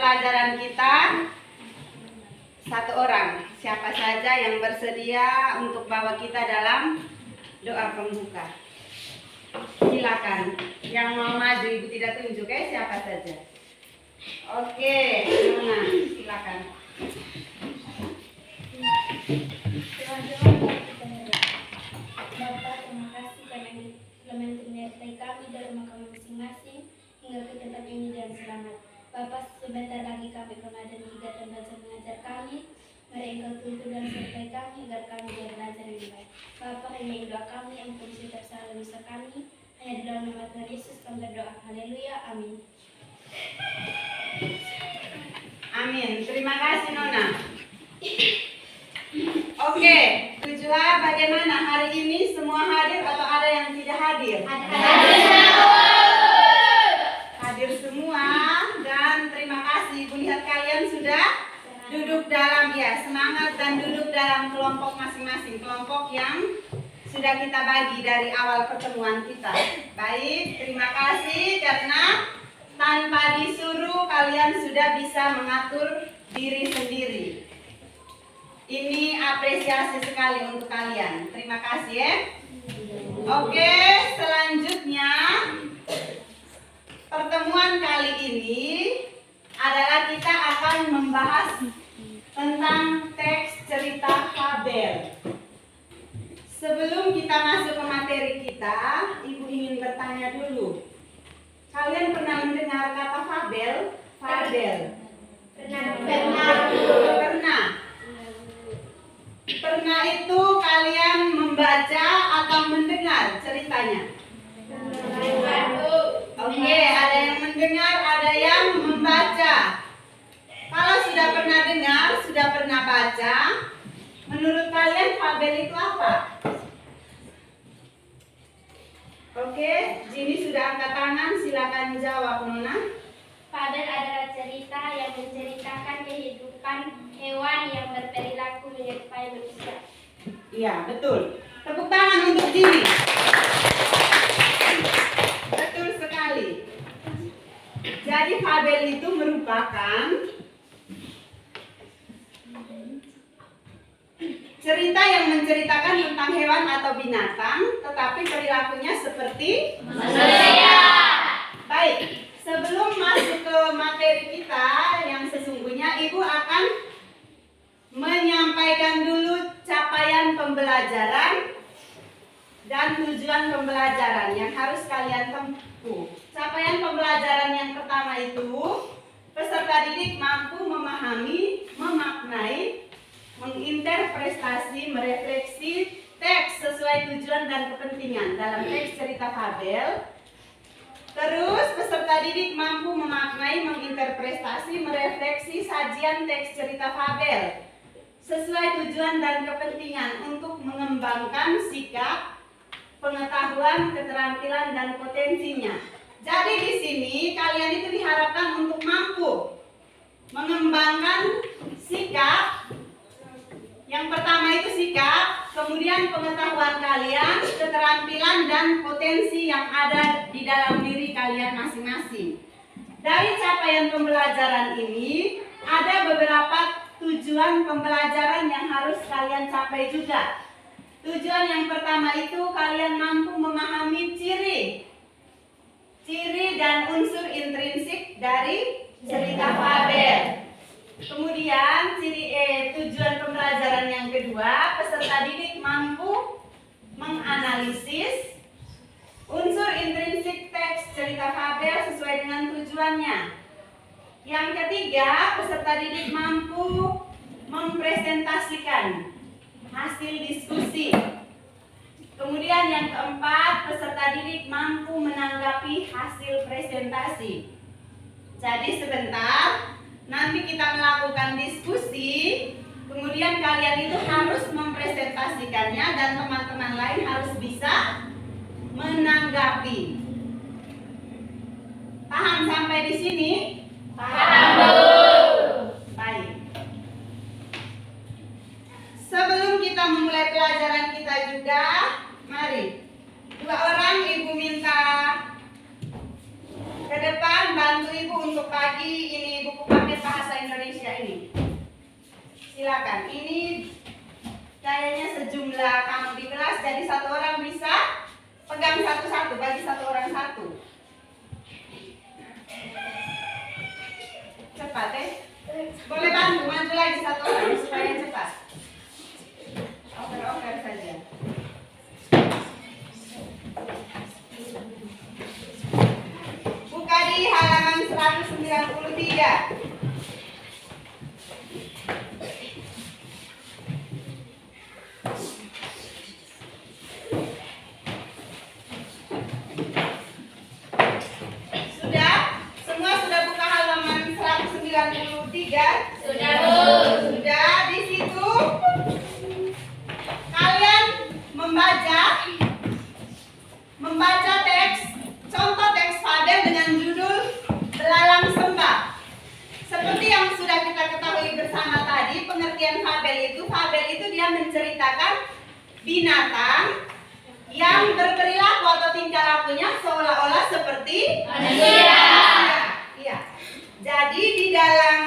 pelajaran kita satu orang. Siapa saja yang bersedia untuk bawa kita dalam doa pembuka? Silakan. Yang mau maju, Ibu tidak tunjuk siapa saja. Oke, Nona, silakan. Bapak, terima kasih karena telah menyertai kami dalam makan masing-masing hingga ke tempat ini dengan selamat. Bapak, sebentar lagi kami Ramadan kegiatan belajar mengajar kami. Mari Engkau tuntun dan sertai kami agar kami belajar yang baik. Bapak, hanya doa kami, ampun setiap salah dosa kami. Hanya di dalam nama Tuhan Yesus kami berdoa. Haleluya, amin. Amin. Terima kasih Nona. Oke, tujuan bagaimana hari ini semua hadir atau ada yang tidak hadir? Hadir semua dan terima kasih. Ibu lihat kalian sudah duduk dalam semangat dan duduk dalam kelompok masing-masing, kelompok yang sudah kita bagi dari awal pertemuan kita. Baik, terima kasih karena tanpa disuruh kalian sudah bisa mengatur diri sendiri. Ini apresiasi sekali untuk kalian. Terima kasih ya. Oke, selanjutnya pertemuan kali ini adalah kita akan membahas tentang teks cerita Fabel. Sebelum kita masuk ke materi kita, Ibu ingin bertanya dulu. Kalian pernah mendengar kata Fabel? Fabel. Pernah. Pernah itu kalian membaca atau mendengar ceritanya? Oke, ada yang mendengar, ada yang membaca. Kalau sudah pernah dengar, sudah pernah baca, menurut kalian fabel itu apa? Oke, Jini sudah angkat tangan, silakan jawab Nona. Fabel adalah cerita yang menceritakan kehidupan hewan yang berperilaku menyerupai manusia. Iya, betul. Tepuk tangan untuk Jini. Betul sekali. Jadi fabel itu merupakan cerita yang menceritakan tentang hewan atau binatang, tetapi perilakunya seperti manusia. Baik, sebelum masuk ke materi kita yang sesungguhnya, Ibu akan menyampaikan dulu capaian pembelajaran dan tujuan pembelajaran yang harus kalian tempuh. Capaian pembelajaran yang pertama itu, peserta didik mampu memahami, memaknai, menginterpretasi, merefleksi teks sesuai tujuan dan kepentingan dalam teks cerita fabel. Terus peserta didik mampu memaknai, menginterpretasi, merefleksi sajian teks cerita fabel sesuai tujuan dan kepentingan untuk mengembangkan sikap, pengetahuan, keterampilan dan potensinya. Jadi di sini kalian itu diharapkan untuk mampu mengembangkan sikap. Yang pertama itu sikap, kemudian pengetahuan kalian, keterampilan dan potensi yang ada di dalam diri kalian masing-masing. Dari capaian pembelajaran ini, ada beberapa tujuan pembelajaran yang harus kalian capai juga. Tujuan yang pertama itu kalian mampu memahami ciri dan unsur intrinsik dari cerita fabel. Kemudian tujuan pembelajaran yang kedua, peserta didik mampu menganalisis unsur intrinsik teks cerita fabel sesuai dengan tujuannya. Yang ketiga, peserta didik mampu mempresentasikan hasil diskusi. Kemudian yang keempat, peserta didik mampu menanggapi hasil presentasi. Jadi sebentar, nanti kita melakukan diskusi, kemudian kalian itu harus mempresentasikannya dan teman-teman lain harus bisa menanggapi. Paham sampai di sini? Paham, Bu. Baik. Sebelum kita memulai pelajaran kita juga, mari 2 orang Ibu minta Ke depan bantu ibu untuk bagi ini buku paket bahasa Indonesia ini. Silakan. Ini kayaknya sejumlah kamu di kelas, jadi satu orang bisa pegang satu-satu, bagi satu orang satu. Cepat boleh bantu maju lagi satu orang supaya cepat. Oper-oper saja. Buka di halaman 193. Sudah. Di situ kalian membaca teks, contoh teks fabel dengan judul Belalang Sembah. Seperti yang sudah kita ketahui bersama tadi, pengertian fabel itu dia menceritakan binatang yang berperilaku atau tingkah lakunya seolah-olah seperti manusia. Iya. Jadi di dalam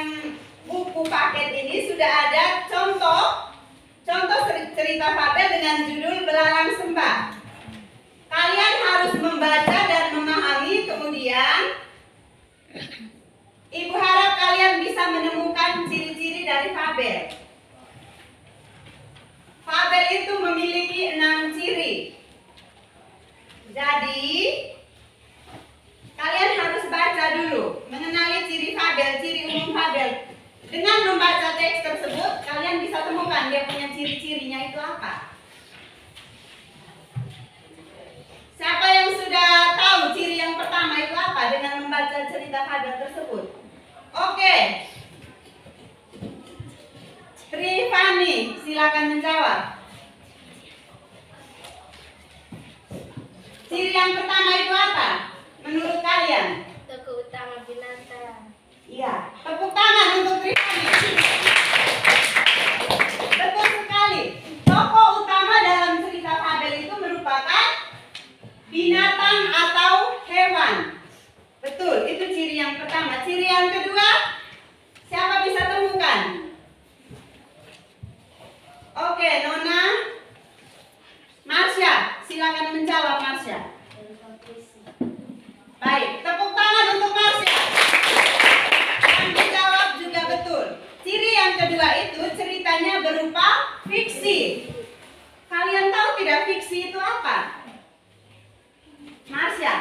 buku paket ini sudah ada contoh cerita fabel dengan judul Belalang Sembah. Kalian harus membaca dan memahami, kemudian ibu harap kalian bisa menemukan ciri-ciri dari fabel. Fabel itu memiliki 6 ciri. Jadi kalian harus baca dulu, mengenali ciri fabel, ciri umum fabel. Dengan membaca teks tersebut, kalian bisa temukan dia punya ciri-cirinya itu apa. Siapa yang sudah tahu ciri yang pertama itu apa dengan membaca cerita fabel tersebut? Oke. Trifani, silakan menjawab. Ciri yang pertama itu apa menurut kalian? Tokoh utama binatang. Iya, tepuk tangan untuk Trifani. Betul sekali. Tokoh utama dalam cerita fabel itu merupakan binatang atau hewan. Betul, itu ciri yang pertama. Ciri yang kedua, siapa bisa temukan? Oke, Nona Marsha, silakan menjawab Marsha. Baik, tepuk tangan untuk Marsha. Yang dijawab juga betul. Ciri yang kedua itu ceritanya berupa fiksi. Kalian tahu tidak fiksi itu apa? Marsha.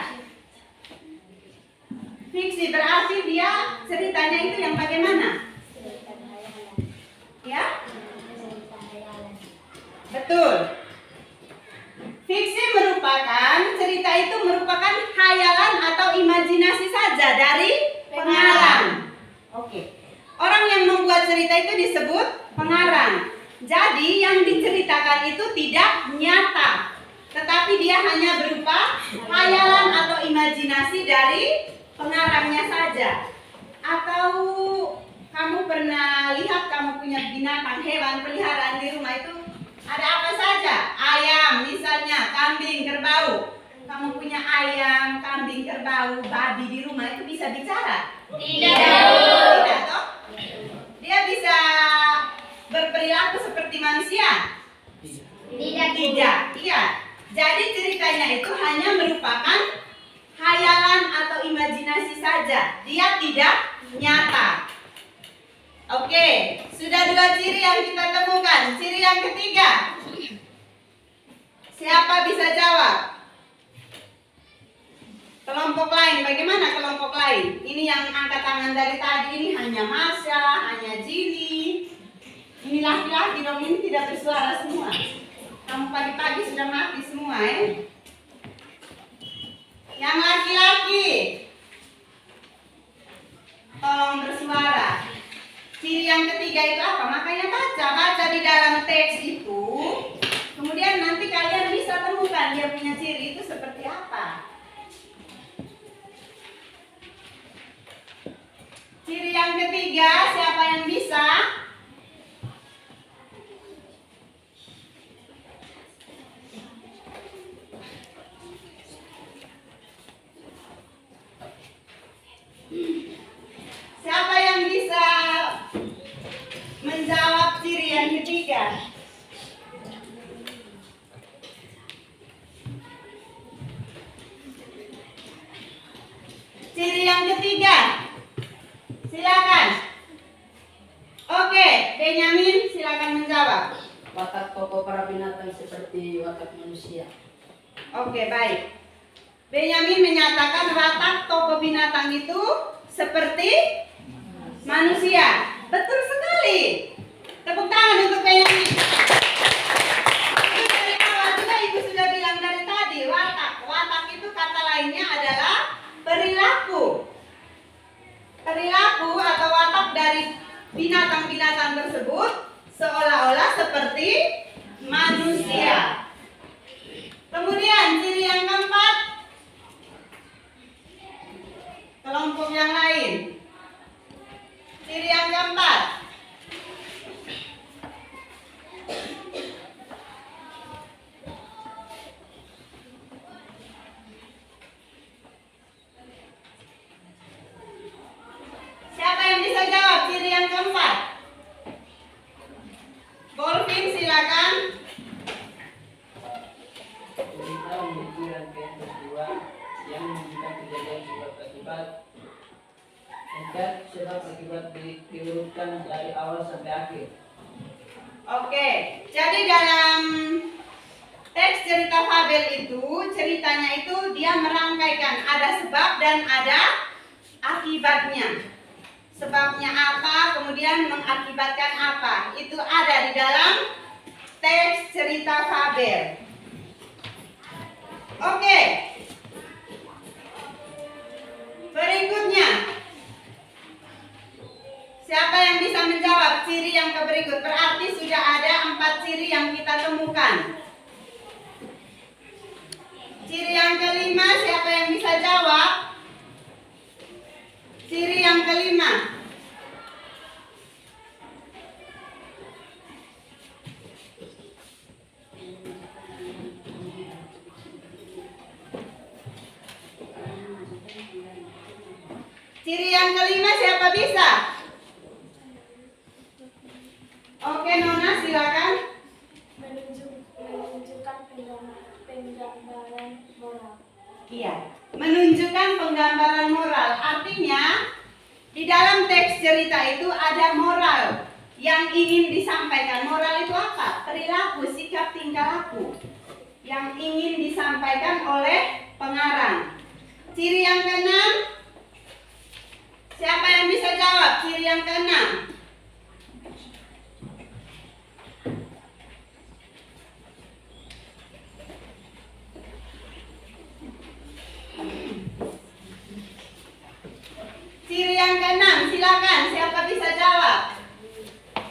Fiksi berarti dia ceritanya itu yang bagaimana? Ya? Betul. Fiksi merupakan, cerita itu merupakan khayalan atau imajinasi saja dari pengarang. Oke. Orang yang membuat cerita itu disebut pengarang. Jadi yang diceritakan itu tidak nyata, tetapi dia hanya berupa khayalan atau imajinasi dari pengarangnya saja. Atau kamu pernah lihat kamu punya binatang, hewan peliharaan di rumah itu ada apa saja? Ayam misalnya, kambing, kerbau. Kamu punya ayam, kambing, kerbau, babi di rumah itu bisa bicara? Tidak toh? Dia bisa berperilaku seperti manusia? Tidak. Iya. Jadi ceritanya itu hanya merupakan khayalan atau imajinasi saja. Dia tidak nyata. Oke, sudah 2 ciri yang kita temukan. Ciri yang ketiga, siapa bisa jawab? Kelompok lain, bagaimana kelompok lain? Ini yang angkat tangan dari tadi, ini hanya Marsha, hanya Jini. Ini laki-laki dong, ini tidak bersuara semua. Kamu pagi-pagi sudah mati semua ya. Yang laki-laki, tolong bersuara. Ciri yang ketiga itu apa? Makanya baca di dalam teks itu. Kemudian nanti kalian bisa temukan dia punya ciri itu seperti apa. Ciri yang ketiga, siapa yang bisa? yang ketiga. Silakan. Oke, Benyamin silakan menjawab. Watak tokoh para binatang seperti watak manusia. Oke, baik. Benyamin menyatakan watak tokoh binatang itu seperti manusia. Betul sekali. Tepuk tangan untuk Benyamin. Itu dari awal juga Ibu sudah bilang dari tadi, watak. Watak itu kata lainnya adalah perilaku. Perilaku atau watak dari binatang-binatang tersebut seolah-olah seperti manusia. Kemudian ciri yang keempat, kelompok yang lain. Ciri yang keempat, siapa yang bisa jawab ciri yang keempat? Golfing silakan. Cerita memiliki rangkaian peristiwa yang menunjukkan kejadian sebab akibat. Sebab akibat diurutkan dari awal sampai akhir. Oke, jadi dalam teks cerita fabel itu, ceritanya itu dia merangkaikan ada sebab dan ada akibatnya. Sebabnya apa, kemudian mengakibatkan apa. Itu ada di dalam teks cerita fabel. Oke. Berikutnya. Siapa yang bisa menjawab ciri yang berikut? Berarti sudah ada 4 ciri yang kita temukan. Ciri yang kelima, siapa yang bisa jawab? Ciri yang kelima. Ciri yang kelima siapa bisa? Oke, Nona silakan. Menunjukkan penggambaran moral. Iya, menunjukkan penggambaran moral. Artinya di dalam teks cerita itu ada moral yang ingin disampaikan. Moral itu apa? Perilaku, sikap, tingkah laku yang ingin disampaikan oleh pengarang. Ciri yang keenam, siapa yang bisa jawab ciri yang keenam? Ciri yang keenam, silakan. Siapa bisa jawab?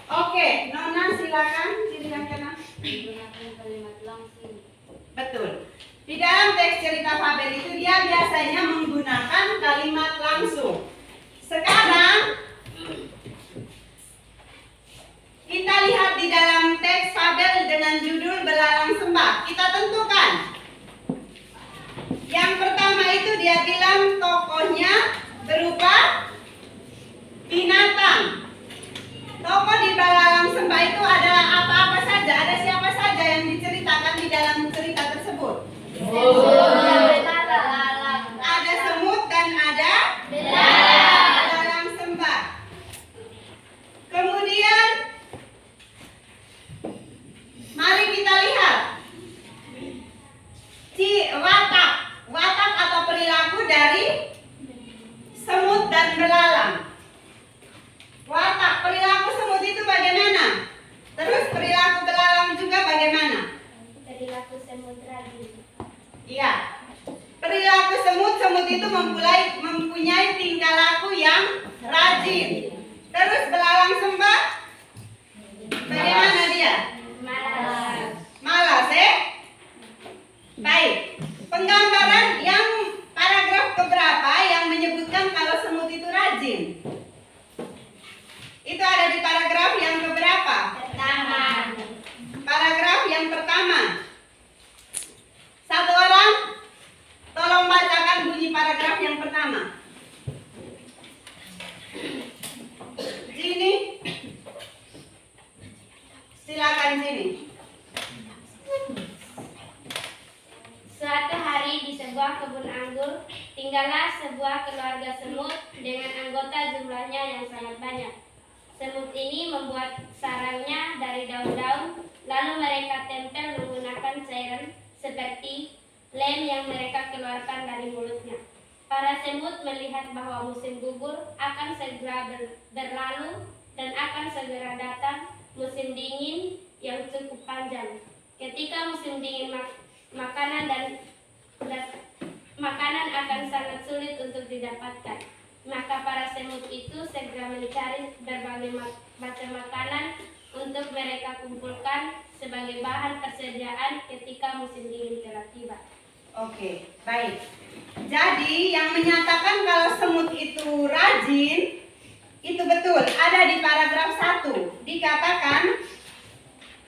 Oke, Nona silakan. Ciri yang keenam. Menggunakan kalimat langsung. Betul. Di dalam teks cerita fabel itu dia biasanya menggunakan kalimat langsung. Sekarang kita lihat di dalam teks fabel dengan judul Belalang Sembah. Kita tentukan. Yang pertama itu dia bilang tokohnya berupa binatang. Tokoh di Belalang Sembah itu adalah apa-apa saja. Ada siapa saja yang diceritakan di dalam cerita tersebut? Ada semut dan ada belalang sembah. Kemudian mari kita lihat watak atau perilaku dari semut dan belalang. Watak perilaku semut itu bagaimana? Terus perilaku belalang juga bagaimana? Perilaku semut rajin. Iya. Perilaku semut itu mempunyai tingkah laku yang rajin. Terus belalang sembah bagaimana dia? Malas. Malas, Baik. Penggambaran yang paragraf keberapa yang menyebutkan kalau semut itu rajin? Itu ada di paragraf yang keberapa? Pertama. Paragraf yang pertama. Satu orang, tolong bacakan bunyi paragraf yang pertama. Sini. Silakan sini. Suatu hari di sebuah kebun anggur tinggal Tinggallah sebuah keluarga semut dengan anggota jumlahnya yang sangat banyak. Semut ini membuat sarangnya dari daun-daun, lalu mereka tempel menggunakan cairan seperti lem yang mereka keluarkan dari mulutnya. Para semut melihat bahwa musim gugur akan segera berlalu dan akan segera datang musim dingin yang cukup panjang. Ketika musim dingin makanan akan sangat sulit untuk didapatkan. Maka para semut itu segera mencari berbagai macam makanan untuk mereka kumpulkan sebagai bahan persediaan ketika musim dingin telah tiba. Oke, baik. Jadi yang menyatakan kalau semut itu rajin, itu betul. Ada di paragraf 1. Dikatakan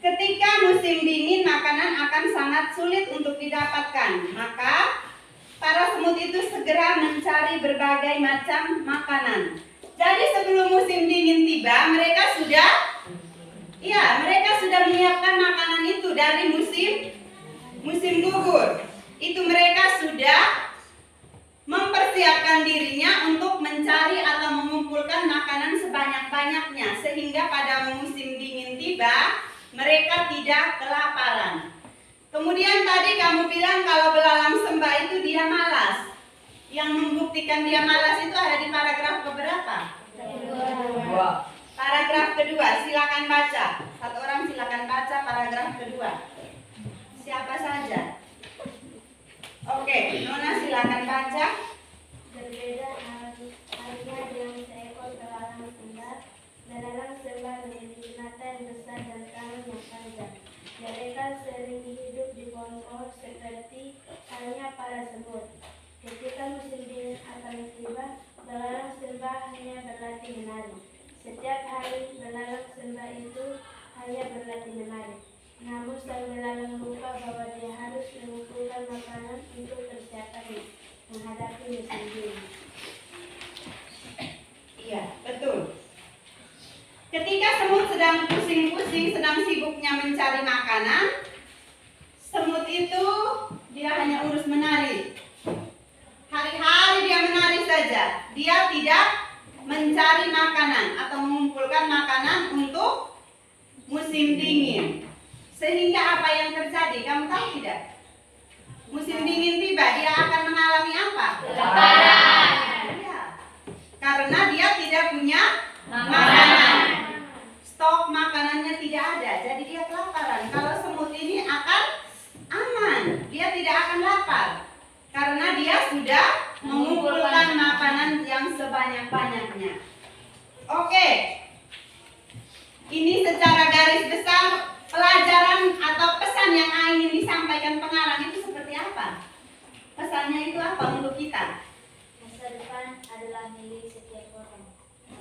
ketika musim dingin makanan akan sangat sulit untuk didapatkan. Maka para semut itu segera mencari berbagai macam makanan. Jadi sebelum musim dingin tiba, mereka sudah menyiapkan makanan itu dari musim gugur. Itu mereka sudah mempersiapkan dirinya untuk mencari atau mengumpulkan makanan sebanyak-banyaknya sehingga pada musim dingin tiba mereka tidak kelaparan. Kemudian tadi kamu bilang kalau belalang sembah itu dia malas. Yang membuktikan dia malas itu ada di paragraf keberapa? Kedua. Paragraf kedua, silakan baca. Satu orang silakan baca paragraf kedua. Siapa saja? Oke, Nona silakan baca. Berbeda halnya dengan seekor belalang sembah. Belalang sembah memiliki mata yang besar dan tangan yang panjang. Mereka sering hidup di pohon-pohon seperti halnya para semut. Ketika musim dingin akan tiba, belalang sembah hanya berlatih menari. Setiap hari belalang sembah itu hanya berlatih menari. Namun sang belalang lupa bahwa dia harus mengumpulkan makanan untuk persiapannya menghadapi musim dingin. Iya, betul. Ketika semut sedang pusing-pusing, sedang sibuknya mencari makanan, semut itu dia hanya urus menari. Hari-hari dia menari saja. Dia tidak mencari makanan atau mengumpulkan makanan untuk musim dingin. Sehingga apa yang terjadi? Kamu tahu tidak? Musim dingin tiba, dia akan mengalami apa? Kelaparan. Ya. Karena dia tidak punya makanan. Stok makanannya tidak ada, jadi dia kelaparan. Kalau semut ini akan aman, dia tidak akan lapar. Karena dia sudah mengumpulkan makanan yang sebanyak-banyaknya. Oke. Ini secara garis besar pelajaran atau pesan yang ingin disampaikan pengarang itu seperti apa? Pesannya itu apa untuk kita? Masa depan adalah milik setiap orang.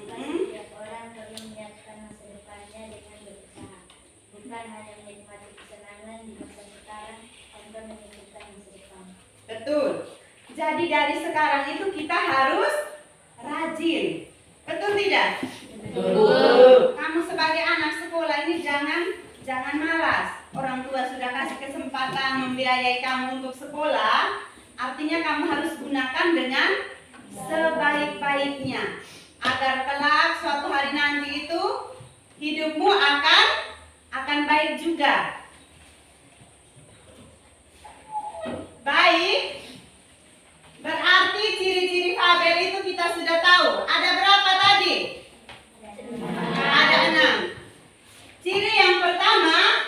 Maka setiap orang perlu menyiapkan masa depannya dengan berusaha. Bukan hanya menikmati kesenangan di masa sekarang, tanpa memikirkan masa depan. Betul. Jadi dari sekarang itu kita harus rajin. Betul tidak? Betul. Kamu sebagai anak sekolah ini jangan malas. Orang tua sudah kasih kesempatan membiayai kamu untuk sekolah, artinya kamu harus gunakan dengan sebaik-baiknya agar kelak suatu hari nanti itu hidupmu akan baik juga. Baik. Berarti ciri-ciri fabel itu kita sudah tahu. Ada berapa tadi? Ada 6. Ciri yang pertama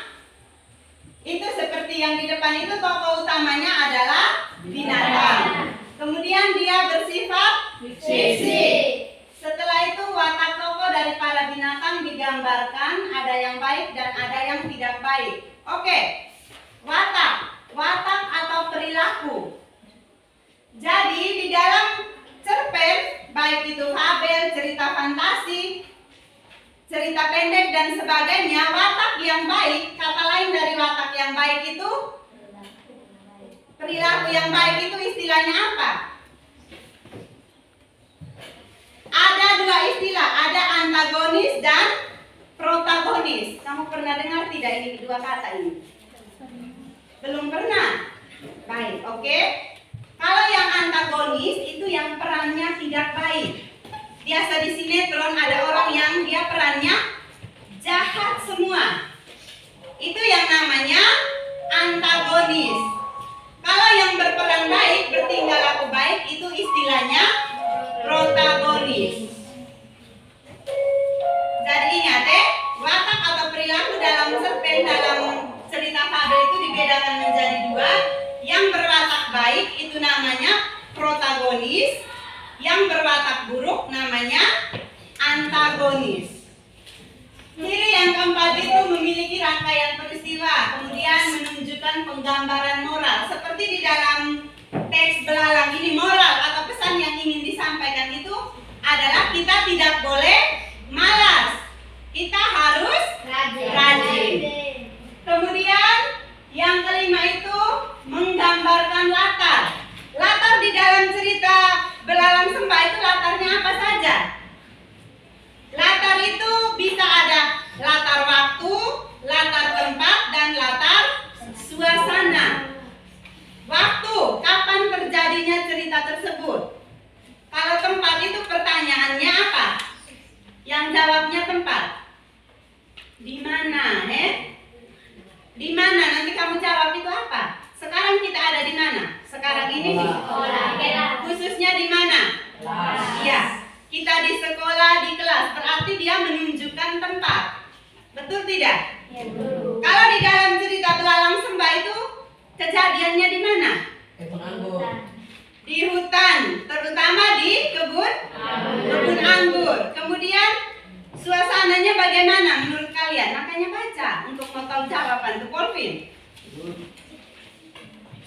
itu seperti yang di depan itu, tokoh utamanya adalah binatang. Kemudian dia bersifat fiksi. Setelah itu watak tokoh dari para binatang digambarkan, ada yang baik dan ada yang tidak baik. Oke. Watak atau perilaku. Jadi di dalam cerpen, baik itu fabel, cerita fantasi, cerita pendek dan sebagainya, watak yang baik, kata lain dari watak yang baik itu perilaku yang baik itu istilahnya apa? Ada 2 istilah, ada antagonis dan protagonis. Kamu pernah dengar tidak ini 2 kata ini? Belum pernah? Baik, oke. Kalau yang antagonis dalam ada orang yang dia perannya jahat semua. Itu yang namanya antagonis. Kalau yang berperan baik, bertingkah laku baik, itu istilahnya protagonis. Jadi ingat watak atau perilaku dalam cerpen dalam cerita fabel itu dibedakan menjadi dua. Yang berwatak baik itu namanya protagonis, yang berwatak buruk namanya antagonis. Ciri yang keempat itu memiliki rangkaian peristiwa, kemudian menunjukkan penggambaran moral. Seperti di dalam teks belalang ini, moral atau pesan yang ingin disampaikan itu adalah kita tidak boleh malas. Kita harus rajin. Kemudian yang kelima itu menggambarkan latar. Latar di dalam cerita Belalang Sembah itu latarnya apa saja? Latar itu bisa ada latar waktu, latar tempat, dan latar suasana. Waktu, kapan terjadinya cerita tersebut? Kalau tempat itu pertanyaannya apa? Yang jawabnya tempat. Di mana, Di mana? Nanti kamu jawab itu apa? Sekarang kita ada di mana? Sekarang ini di sekolah. Khususnya di mana? Iya. Kita di sekolah, di kelas. Berarti dia menunjukkan tempat. Betul tidak? Ya, betul. Kalau di dalam cerita Belalang Sembah itu kejadiannya di mana? Di hutan, terutama di kebun anggur. Kemudian suasananya bagaimana menurut kalian? Makanya baca untuk mau tahu jawaban tuh Polvin.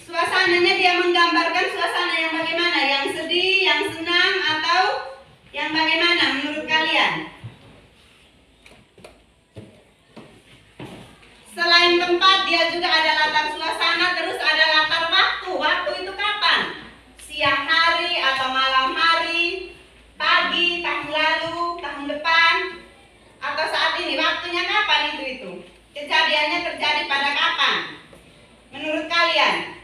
Suasananya dia menggambarkan suasana yang bagaimana? Yang sedih, yang senang, atau yang bagaimana menurut kalian? Selain tempat, dia juga ada latar suasana, terus ada latar waktu. Waktu itu kapan? Siang hari atau malam hari, pagi, tahun lalu, tahun depan, atau saat ini. Waktunya kapan itu? Kejadiannya terjadi pada kapan? Menurut kalian?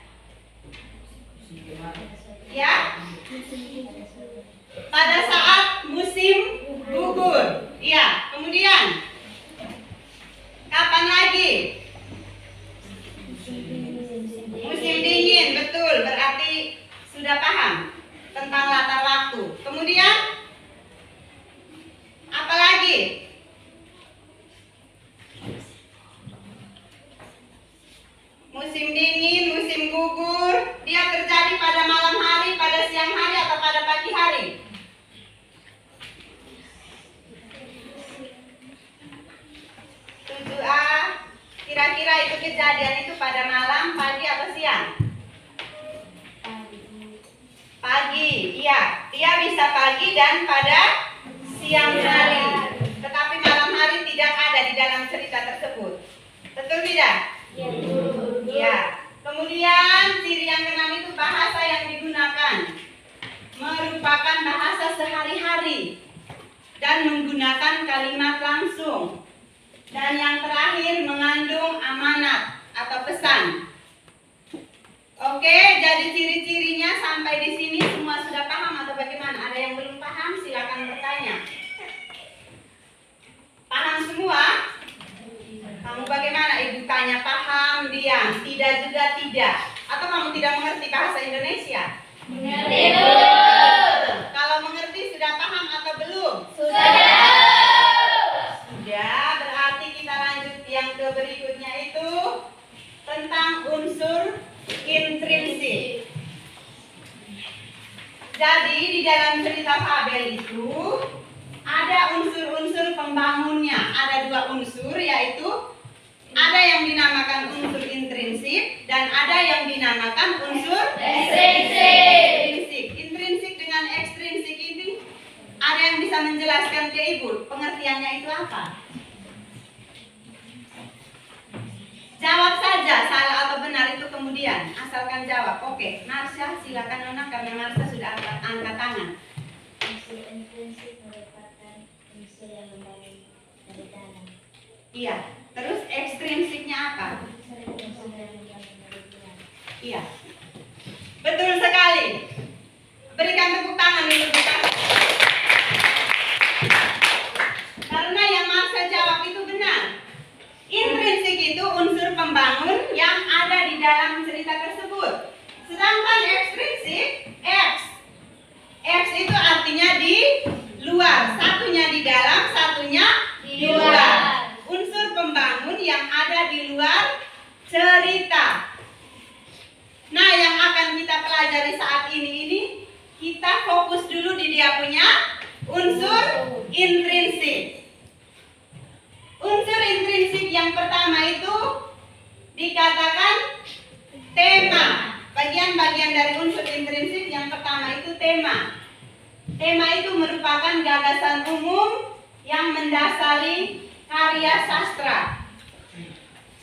Ya? Pada saat musim gugur. Iya, kemudian kapan lagi? Musim dingin, betul. Berarti sudah paham tentang latar waktu. Kemudian apa lagi? Musim dingin, musim gugur, dia terjadi pada malam hari, pada siang hari, atau pada pagi hari? Kira-kira itu kejadian itu pada malam, pagi, atau siang? Pagi, iya. Dia bisa pagi dan pada siang hari. Tetapi malam hari tidak ada di dalam cerita tersebut. Betul tidak? Ya. Kemudian ciri yang keenam itu bahasa yang digunakan merupakan bahasa sehari-hari dan menggunakan kalimat langsung. Dan yang terakhir mengandung amanat atau pesan. Oke, jadi ciri-cirinya sampai di sini semua sudah paham atau bagaimana? Ada yang belum paham? Silakan bertanya. Paham semua? Kamu bagaimana? Ibu tanya paham, diam, tidak juga tidak. Atau kamu tidak mengerti bahasa Indonesia? Mengerti. Kalau mengerti sudah paham atau belum? Sudah. Sudah, berarti kita lanjut yang ke berikutnya itu tentang unsur intrinsik. Jadi di dalam cerita fabel itu ada unsur-unsur pembangunnya. Ada dua unsur, yaitu ada yang dinamakan unsur intrinsik dan ada yang dinamakan unsur ekstrinsik. Intrinsik dengan ekstrinsik ini ada yang bisa menjelaskan ke Ibu pengertiannya itu apa? Jawab saja salah atau benar itu kemudian, asalkan jawab. Oke, Marsha silakan Nona karena Marsha sudah angkat tangan. Unsur intrinsik merupakan unsur yang membangun dari dalam. Iya. Terus ekstrinsiknya apa? Iya. Betul sekali. Berikan tepuk tangan untuk kita. Nah, yang akan kita pelajari saat ini kita fokus dulu di dia punya unsur intrinsik. Unsur intrinsik yang pertama itu dikatakan tema. Bagian-bagian dari unsur intrinsik yang pertama itu tema. Tema itu merupakan gagasan umum yang mendasari karya sastra.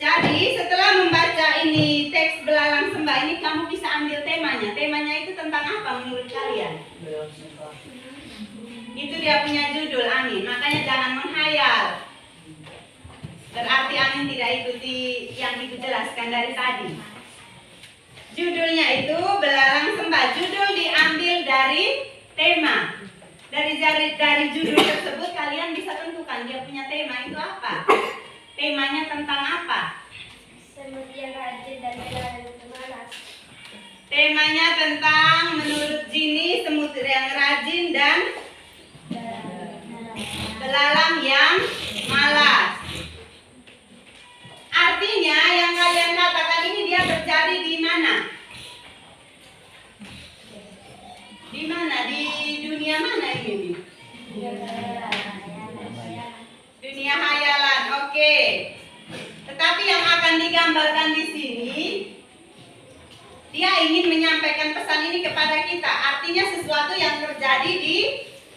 Jadi setelah membaca ini teks Belalang Sembah ini, kamu bisa ambil temanya. Temanya itu tentang apa menurut kalian? Itu dia punya judul, angin. Makanya jangan menghayal. Berarti angin tidak ikuti yang ibu jelaskan dari tadi. Judulnya itu Belalang Sembah. Judul diambil dari tema. Dari judul tersebut kalian bisa tentukan dia punya tema itu apa. Temanya tentang apa? Semut yang rajin dan belalang pemalas. Temanya tentang menurut Jini semut yang rajin dan belalang yang malas. Artinya yang kalian katakan ini dia terjadi di mana? Di mana? Di dunia mana ini? Dunia hayalan. Oke. Tetapi yang akan digambarkan di sini, dia ingin menyampaikan pesan ini kepada kita. Artinya sesuatu yang terjadi di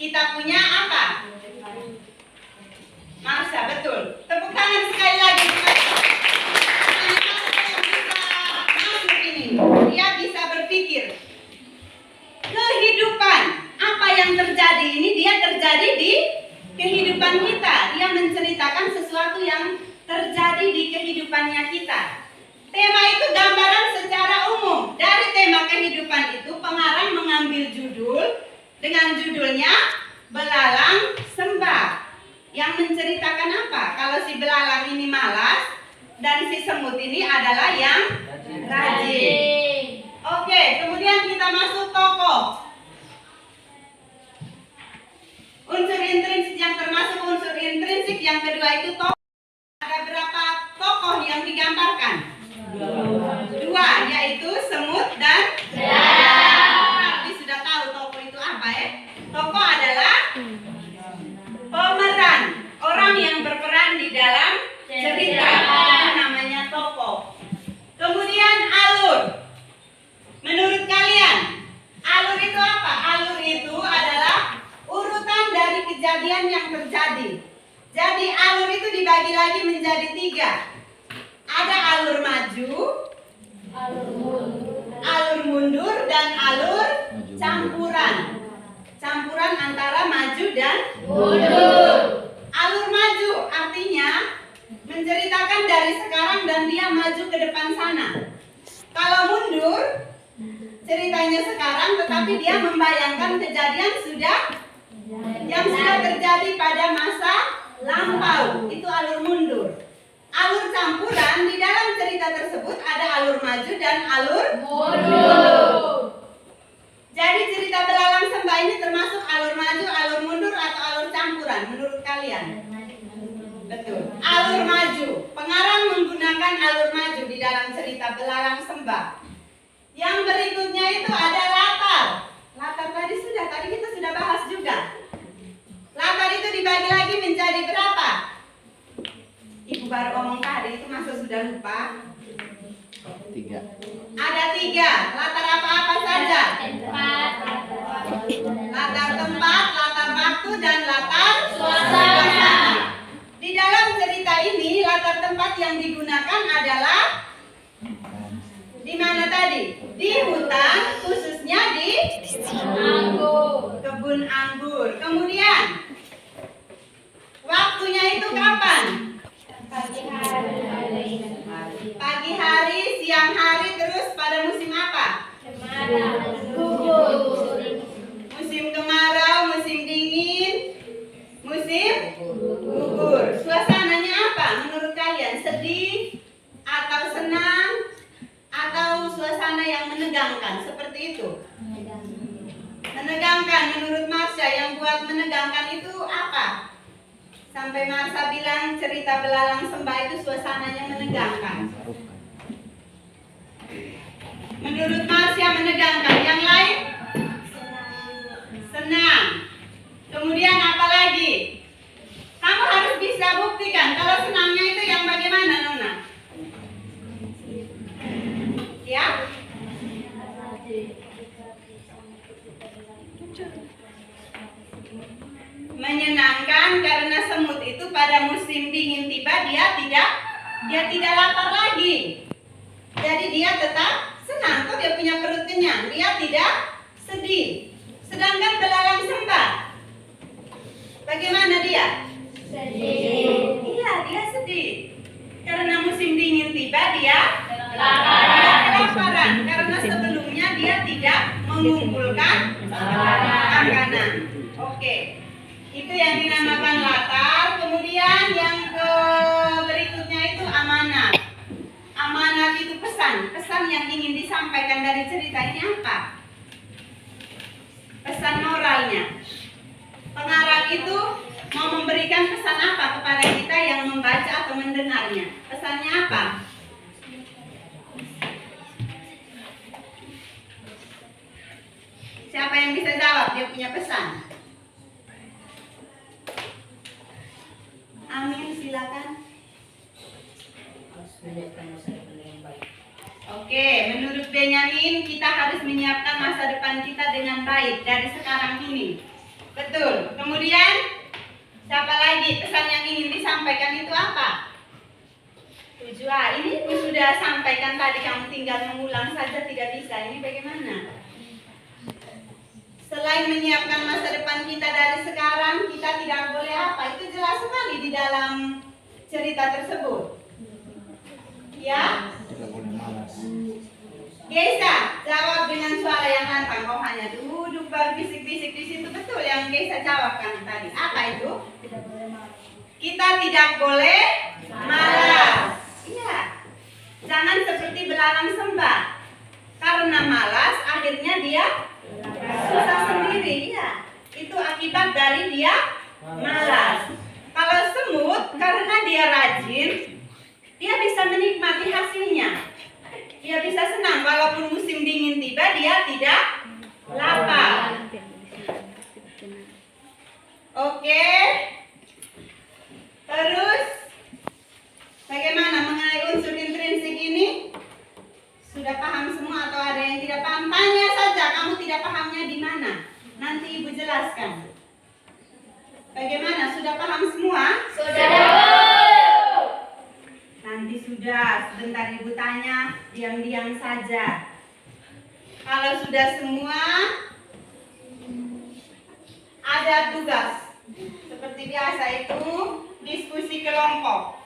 kita punya apa? Marsha, betul. Tepuk tangan sekali lagi. Dia bisa berpikir kehidupan apa yang terjadi ini dia terjadi di kehidupan kita. Dia menceritakan sesuatu yang terjadi di kehidupannya kita. Tema itu gambaran secara umum. Dari tema kehidupan itu pengarang mengambil judul dengan judulnya Belalang Sembah. Yang menceritakan apa? Kalau si belalang ini malas dan si semut ini adalah yang rajin. Oke, kemudian kita masuk tokoh. Unsur intrinsik yang termasuk unsur intrinsik yang kedua itu tokoh. Ada berapa tokoh yang digambarkan? Dua, yaitu semut dan belalang. Tapi sudah tahu tokoh itu apa ya? Tokoh adalah pemeran, orang yang berperan di dalam cerita. Itu namanya tokoh. Kemudian alur. Menurut kalian, alur itu apa? Alur itu adalah urutan dari kejadian yang terjadi. Jadi alur itu dibagi lagi menjadi 3. Ada alur maju, alur mundur, dan alur campuran. Campuran antara maju dan mundur. Alur maju artinya menceritakan dari sekarang dan dia maju ke depan sana. Kalau mundur ceritanya sekarang tetapi dia membayangkan kejadian yang sudah terjadi pada masa lampau. Itu alur mundur. Alur campuran di dalam cerita tersebut ada alur maju dan alur mundur. Jadi cerita Belalang Sembah ini termasuk alur maju, alur mundur, atau alur campuran menurut kalian? Betul. Alur maju. Pengarang menggunakan alur maju di dalam cerita Belalang Sembah. Yang berikutnya itu ada latar. Latar tadi kita sudah bahas juga. Latar itu dibagi lagi menjadi berapa? Ibu baru ngomong tadi itu masa sudah lupa? 3. Ada 3. Latar apa-apa saja? Latar tempat, latar waktu, dan latar suasana. Di dalam cerita ini latar tempat yang digunakan adalah di mana tadi? Di hutan, khususnya di kebun anggur. Kemudian waktunya itu kapan? Pagi hari, siang hari, terus pada musim apa? Musim kemarau, musim dingin, musim gugur. Suasananya apa menurut kalian? Sedih atau senang atau suasana yang menegangkan? Seperti itu. Menegangkan. Menurut Marsha, yang buat menegangkan itu apa? Sampai Marsha bilang cerita Belalang Sembah itu suasananya menegangkan. Menurut Marsha menegangkan. Yang lain? Senang. Kemudian apa lagi? Kamu harus bisa buktikan kalau senangnya itu yang bagaimana, Nona? Ya? Menyenangkan karena semut itu pada musim dingin tiba dia tidak lapar lagi. Jadi dia tetap senang, kok dia punya perut kenyang, dia tidak sedih. Sedangkan belalang sembah, bagaimana dia? Sedih. Iya, dia sedih. Karena musim dingin tiba dia kelaparan. Karena sebelumnya dia tidak mengumpulkan makanan. Oke, itu yang dinamakan latar. Kemudian yang berikutnya itu amanat. Amanat itu pesan yang ingin disampaikan dari cerita ini apa? Pesan moralnya. Pengarang itu mau memberikan pesan apa kepada kita yang membaca atau mendengarnya? Pesannya apa? Siapa yang bisa jawab? Dia punya pesan. Amin, silakan. Harus menyiapkan masa depan yang baik. Oke, menurut Benyamin kita harus menyiapkan masa depan kita dengan baik dari sekarang ini. Betul. Kemudian siapa lagi pesan yang ingin disampaikan itu apa? Tujuan. Ini aku sudah sampaikan tadi, kamu tinggal mengulang saja tidak bisa. Ini bagaimana? Selain menyiapkan masa depan kita dari sekarang, kita tidak boleh apa? Itu jelas sekali di dalam cerita tersebut. Ya? Tidak boleh malas. Geisa, jawab dengan suara yang lantang. Kau hanya duduk berbisik-bisik di situ. Betul yang Geisa jawabkan tadi. Apa itu? Kita tidak boleh malas. Iya. Jangan seperti belalang sembah. Karena malas, akhirnya dia susah sendiri. Iya. Itu akibat dari dia malas. Kalau semut, karena dia rajin, dia bisa menikmati hasilnya. Dia bisa senang walaupun musim dingin tiba, dia tidak lapar. Oke. Terus bagaimana mengenai unsur intrinsik ini? Sudah paham semua atau ada yang tidak paham? Tanya saja, kamu tidak pahamnya di mana? Nanti Ibu jelaskan. Bagaimana? Sudah paham semua? Nanti sudah, sebentar Ibu tanya, diam-diam saja. Kalau sudah semua, ada tugas. Seperti biasa itu, diskusi kelompok.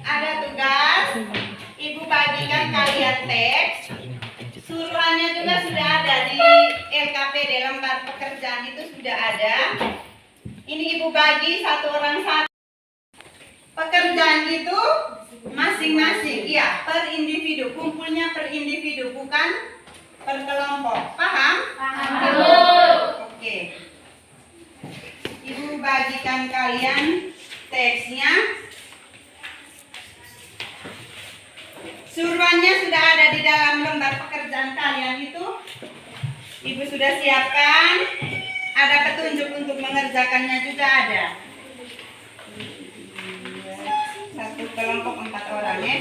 Ada tugas, Ibu bagikan kalian teks. Suruhannya juga sudah ada di LKPD, lembar pekerjaan itu sudah ada. Ini Ibu bagi satu orang satu. Pekerjaan itu masing-masing, ya, per individu, kumpulnya per individu, bukan per kelompok. Paham? Paham. Oke. Ibu bagikan kalian teksnya. Suruhannya sudah ada di dalam lembar pekerjaan kalian itu. Ibu sudah siapkan. Ada petunjuk untuk mengerjakannya juga ada. Satu kelompok 4 orang ya.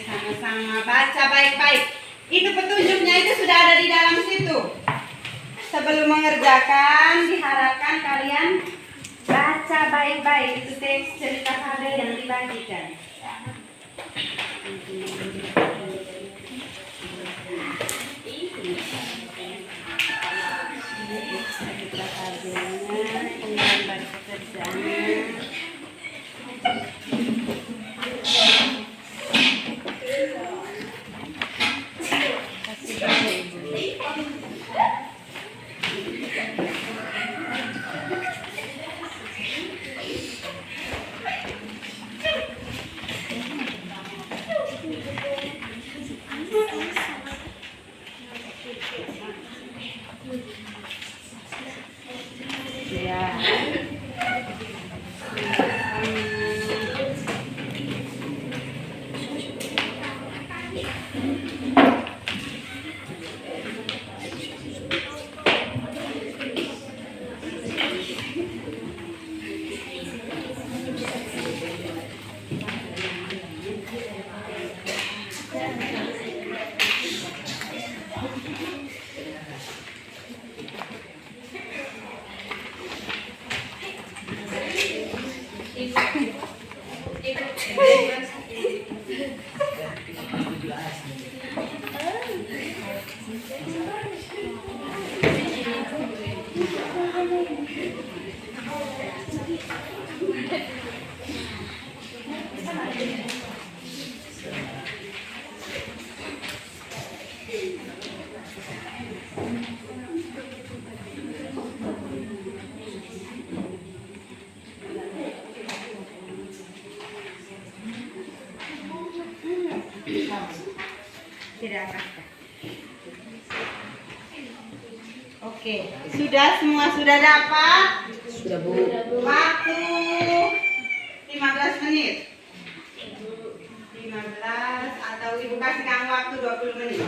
Sama-sama baca baik-baik. Itu petunjuknya itu sudah ada di dalam situ. Sebelum mengerjakan, diharapkan kalian baca baik-baik itu teks cerita fabel yang dibagikan. Cerita fabelnya, penggambar pekerjaan. Tidak apa-apa. Oke, sudah semua sudah dapat? Sudah, Bu. Waktu 15 menit. 15 atau Ibu kasih kamu waktu 20 menit.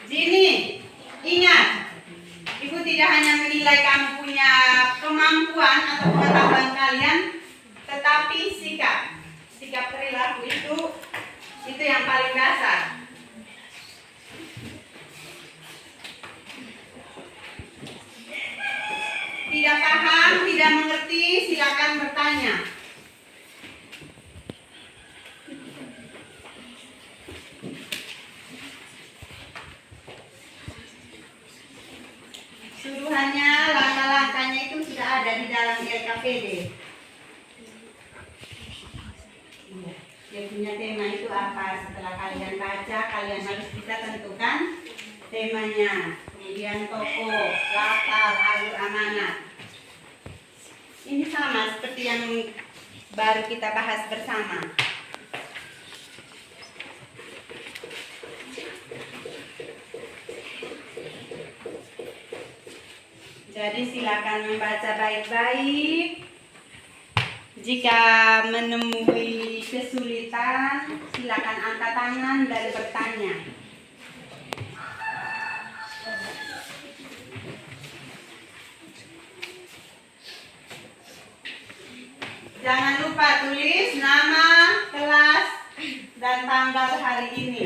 Sini, ingat, Ibu tidak hanya menilai kamu punya kemampuan atau pengetahuan kalian, tetapi sikap perilaku itu yang paling dasar. Tidak paham, tidak mengerti, silakan bertanya. Suruhannya, langkah-langkahnya itu sudah ada di dalam LKPD. Dia punya tema itu apa? Setelah kalian baca, kalian harus bisa tentukan temanya. Kemudian tokoh, latar, alur amanat. Ini sama seperti yang baru kita bahas bersama. Jadi silakan membaca baik-baik. Jika menemui kesulitan, silakan angkat tangan dan bertanya. Jangan lupa tulis nama, kelas, dan tanggal hari ini.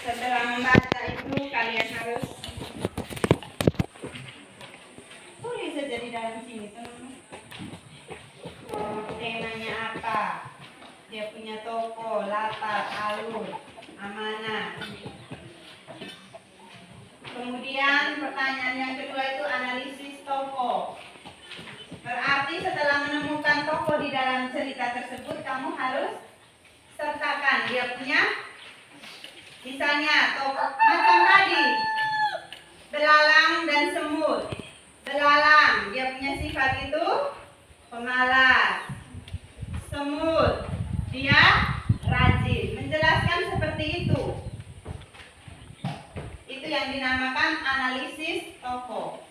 Setelah membaca itu kalian harus tulis saja di dalam sini teman-teman. Temanya apa? Dia punya tokoh, latar, alur, amanat. Kemudian pertanyaan yang kedua itu analisis tokoh. Berarti setelah menemukan tokoh di dalam cerita tersebut, kamu harus sertakan dia punya. Misalnya tokoh macam tadi, belalang dan semut. Belalang dia punya sifat itu pemalas. Semut dia rajin. Menjelaskan seperti itu. Itu yang dinamakan analisis tokoh.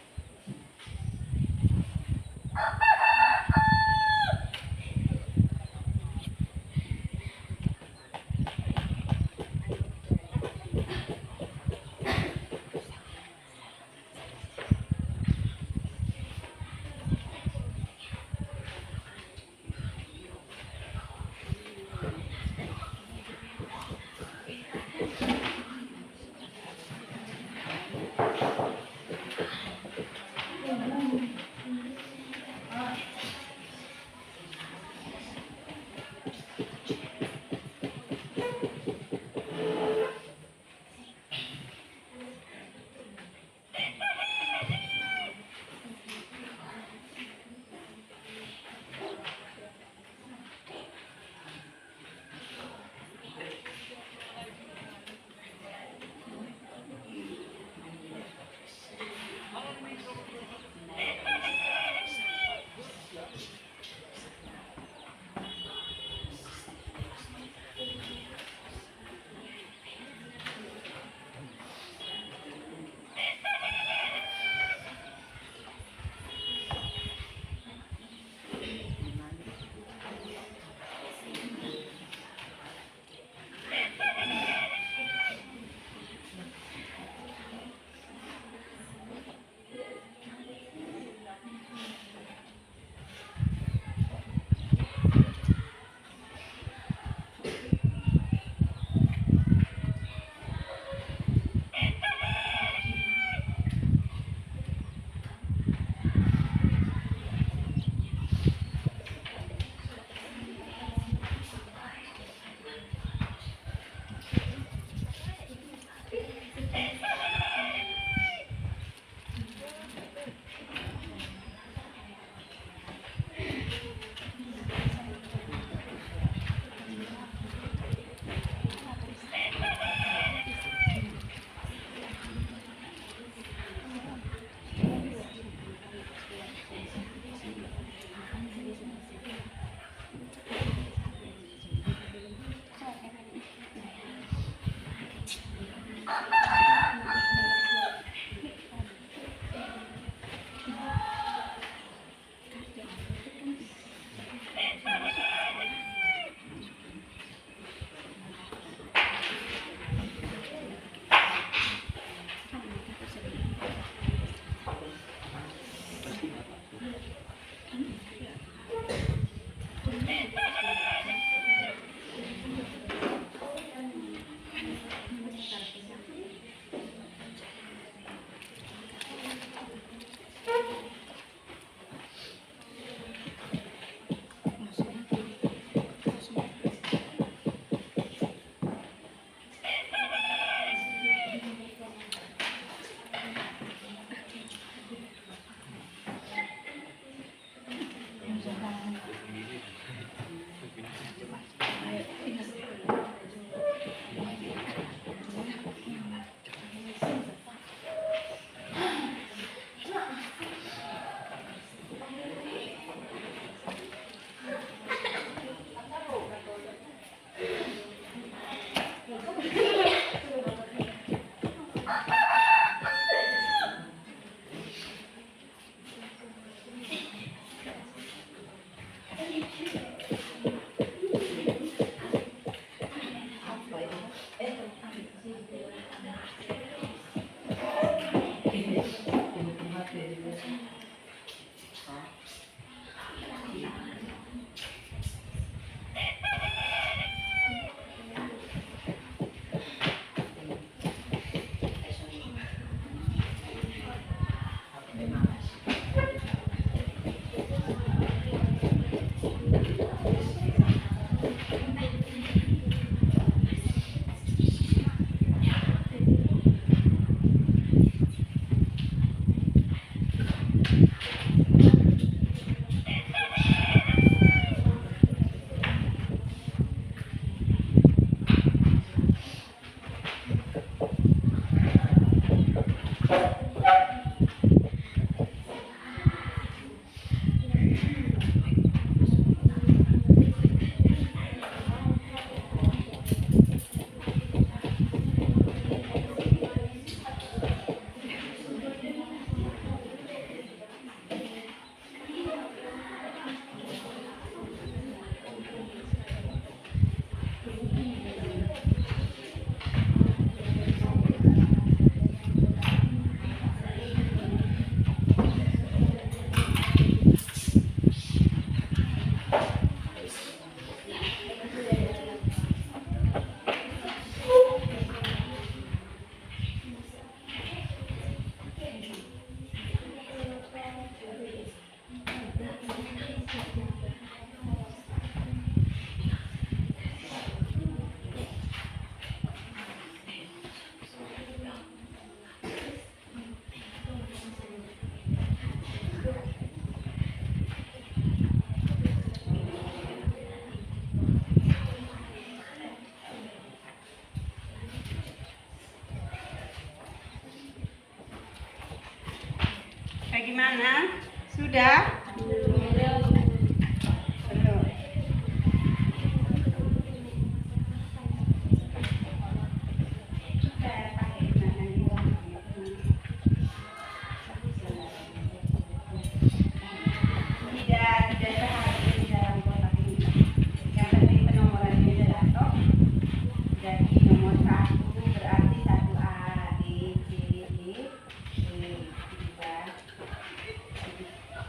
Bagaimana? Sudah? Belum.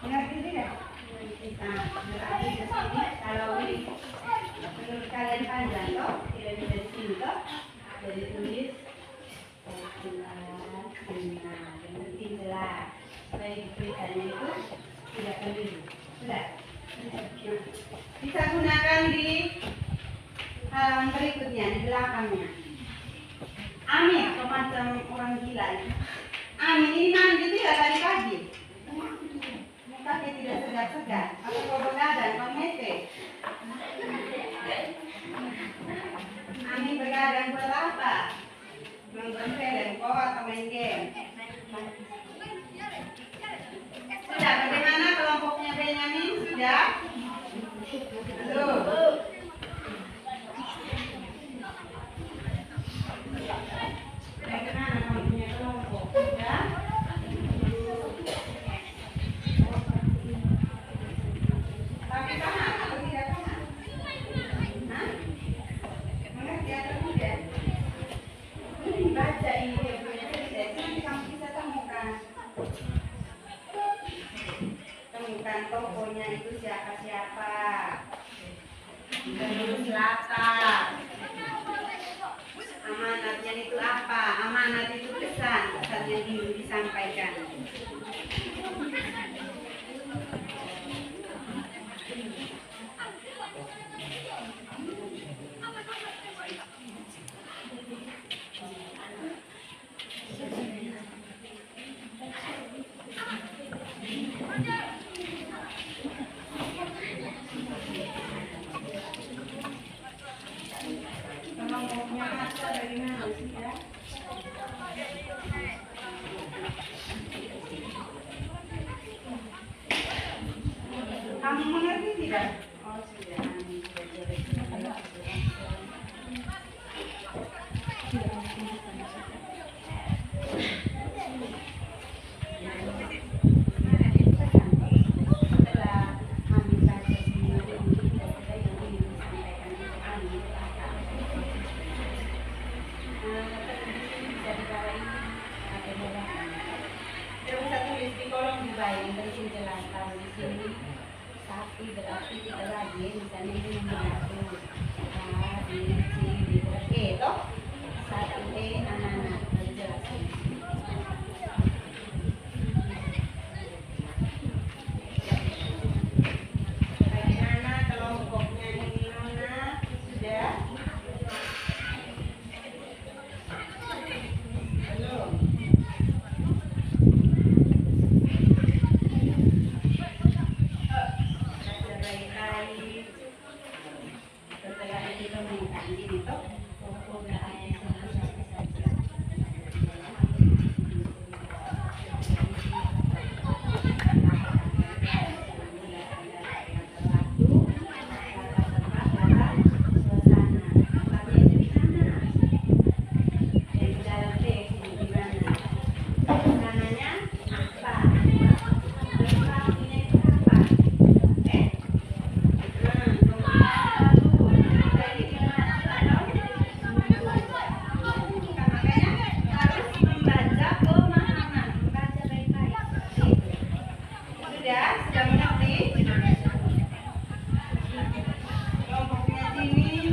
Mengerti tidak? Nah, berarti di sini kalau ini menurut kalian panjang toh, tidak bisa di sini toh, jadi tulis benar, mengerti jelas. Supaya tulisannya itu tidak keliru. Sudah. Bisa gunakan di halaman berikutnya di belakangnya. Amin, semacam orang gila itu. Amin ini mandi tidak tadi pagi. Tapi tidak segar-segar. Aku mau begadang, kau mete. Amin begadang buat apa? Nonton film, kau atau main game? Sudah, bagaimana kelompoknya Benyamin? Sudah? Belum. Bagaimana kamu punya kelompok? Sudah? Tapi paham atau tidak paham? Hah? Mengerti atau tidak? Baca Terus lapar. Amanatnya itu apa? Amanat itu pesan yang ingin disampaikan. Kelompoknya asal dari mana sih ya? Kamu mengerti tidak? Oh sudah. Setelah kami baca semua ini, kira-kira yang ingin disampaikan untuk kami apa? Bisa dibawa ini atau bawa? Tidak usah tulis di kolom juga yang penting jelas. Kalau di sini satu berarti kita lagi misalnya ini nomor 1 A, B, C, D, E toh? 1 E anak-anak jelas. Bagaimana kelompoknya ini Nona? Sudah? Belum? Baik-baik. Setelah ini pemerintahan ini toh sudah mengerti? Kelompoknya sini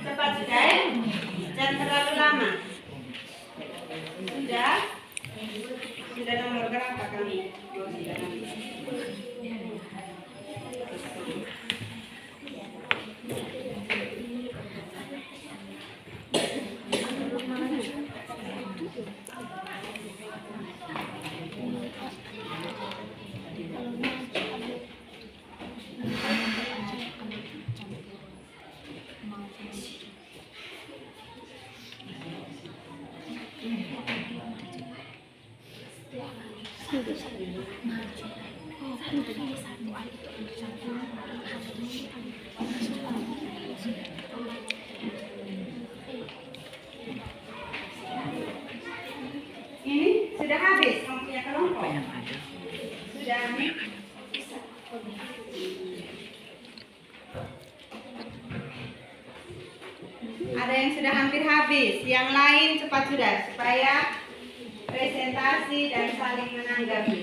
Cepat sudah ya? Jangan terlalu lama. Sudah? Sudah nomor berapa kami? Oh, sudah. Ini sudah habis kamu punya kelompok? Sudah habis? Ada yang sudah hampir habis, yang lain cepat sudah supaya presentasi dan saling menanggapi.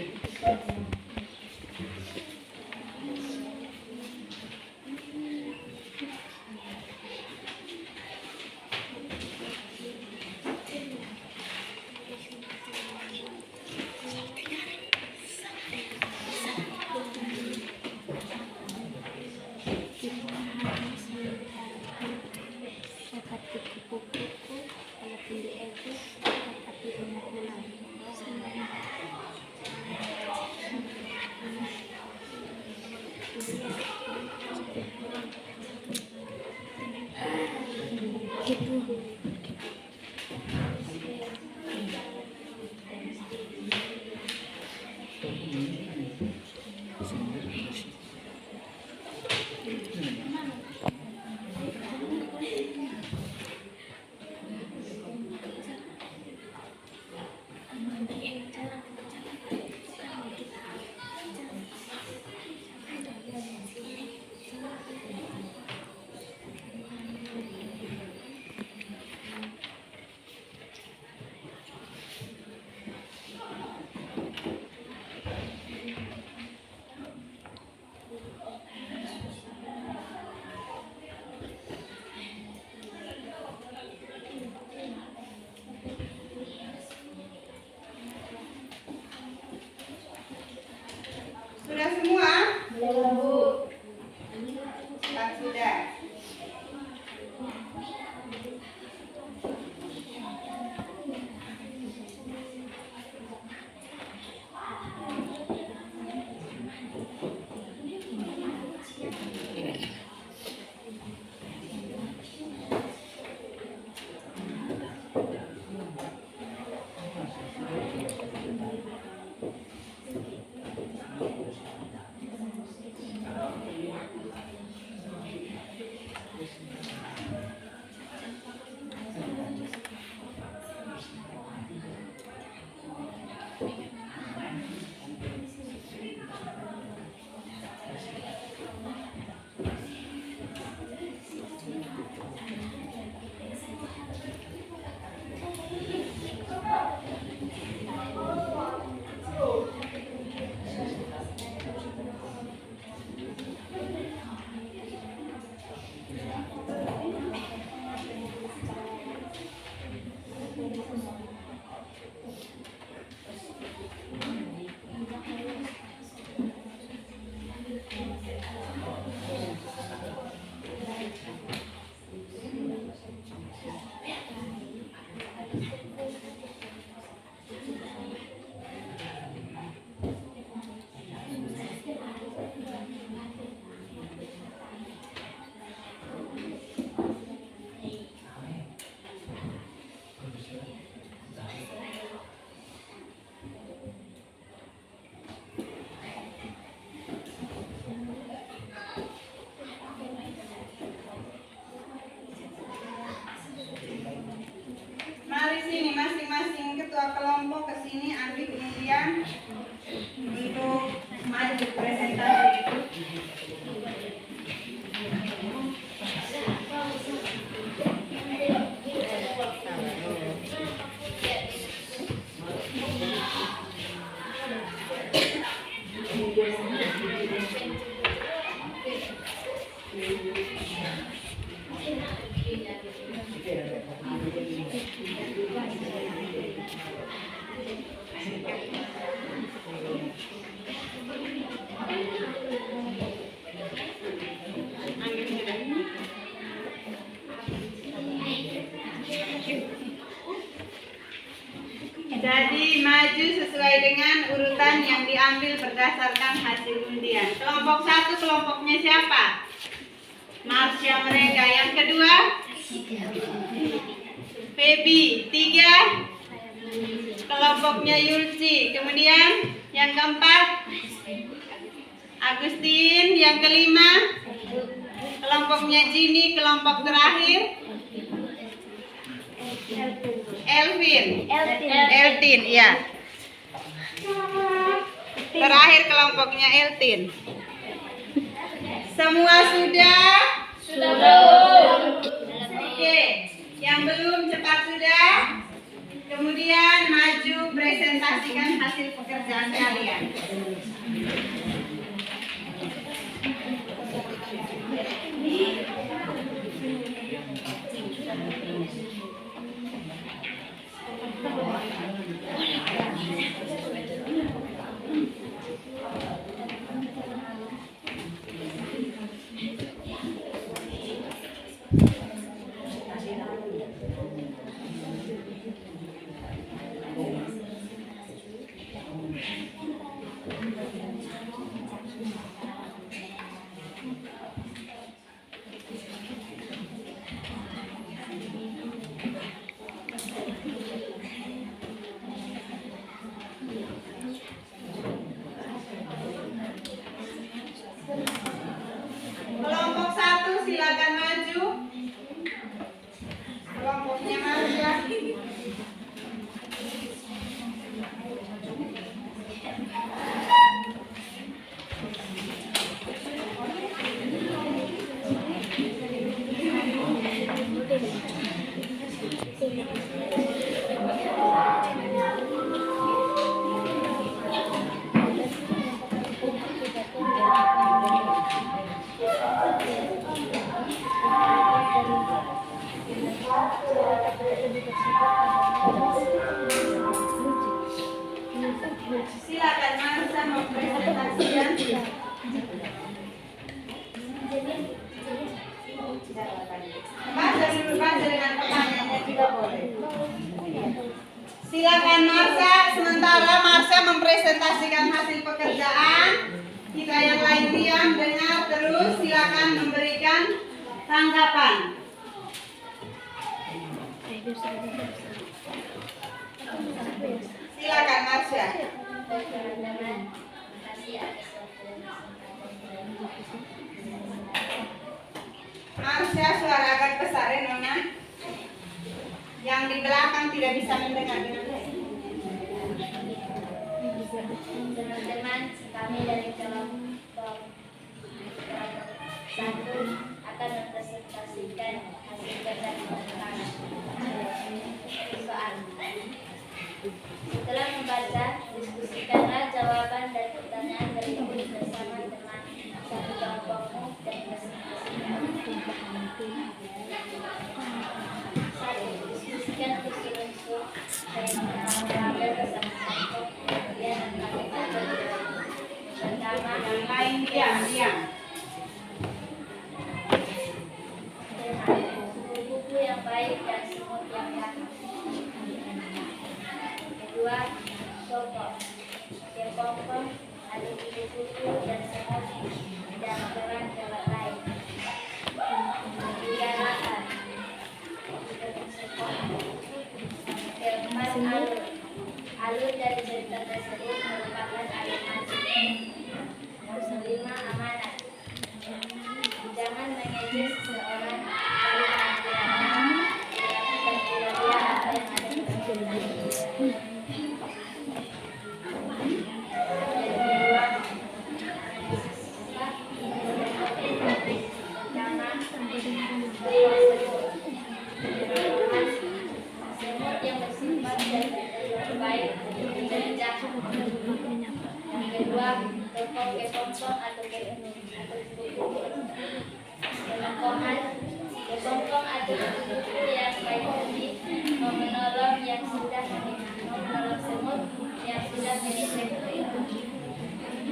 Sudah semua? Belum, Bu. Tak sudah. Masing-masing ketua kelompok ke sini, Andi kemudian untuk maju presentasi. sesuai dengan urutan yang diambil berdasarkan hasil undian. Kelompok 1 kelompoknya siapa? Marsha mereka. Yang kedua Feby. 3 kelompoknya Yulci. Kemudian yang keempat Agustin. Yang kelima kelompoknya Jini. Kelompok terakhir Eltin, ya. Terakhir kelompoknya Eltin. Semua sudah? Oke, yang belum cepat sudah. Kemudian maju presentasikan hasil pekerjaan kalian. Kelompok 1 silakan maju. Kelompoknya Marsha. Silakan Marsha mempresentasikan. Baca dengan pertanyaannya juga boleh. Silakan Marsha. Sementara Marsha mempresentasikan hasil pekerjaan, kita yang lain diam, dengar terus. Silakan memberikan tanggapan. Silakan Marsha. Marsha, suara agak besar ya Nona. Yang di belakang tidak bisa mendengar dengan baik. Teman-teman, kami dari kelompok 1 akan mempresentasikan hasil kerja kami. Soal. Setelah membaca, diskusikanlah jawaban dan pertanyaan berikut bersama teman satu kelompokmu dan presentasikan. 1. Diskusikan unsur-unsur yang mengambil bersama kelompok, kemudian melakukan pertama Yang lain diam. buku yang baik dan semut yang baik. Kedua, sokong. Kepompong, ada buku dan semut dan peran lewat lain. Ketiga, latar. Keempat, alur. Alur dari cerita tersebut merupakan alur masuk. Yang kelima, amanat. Jangan mengejek seseorang lalu menghilangkan dia apa yang ada di pikirannya. Semut yang bersifat dan baik dan jahat. Yang kedua, kepompong atau buku. Kepompong atau buku yang baik ini menolong yang sudah menolong semut yang sudah menginfeksi.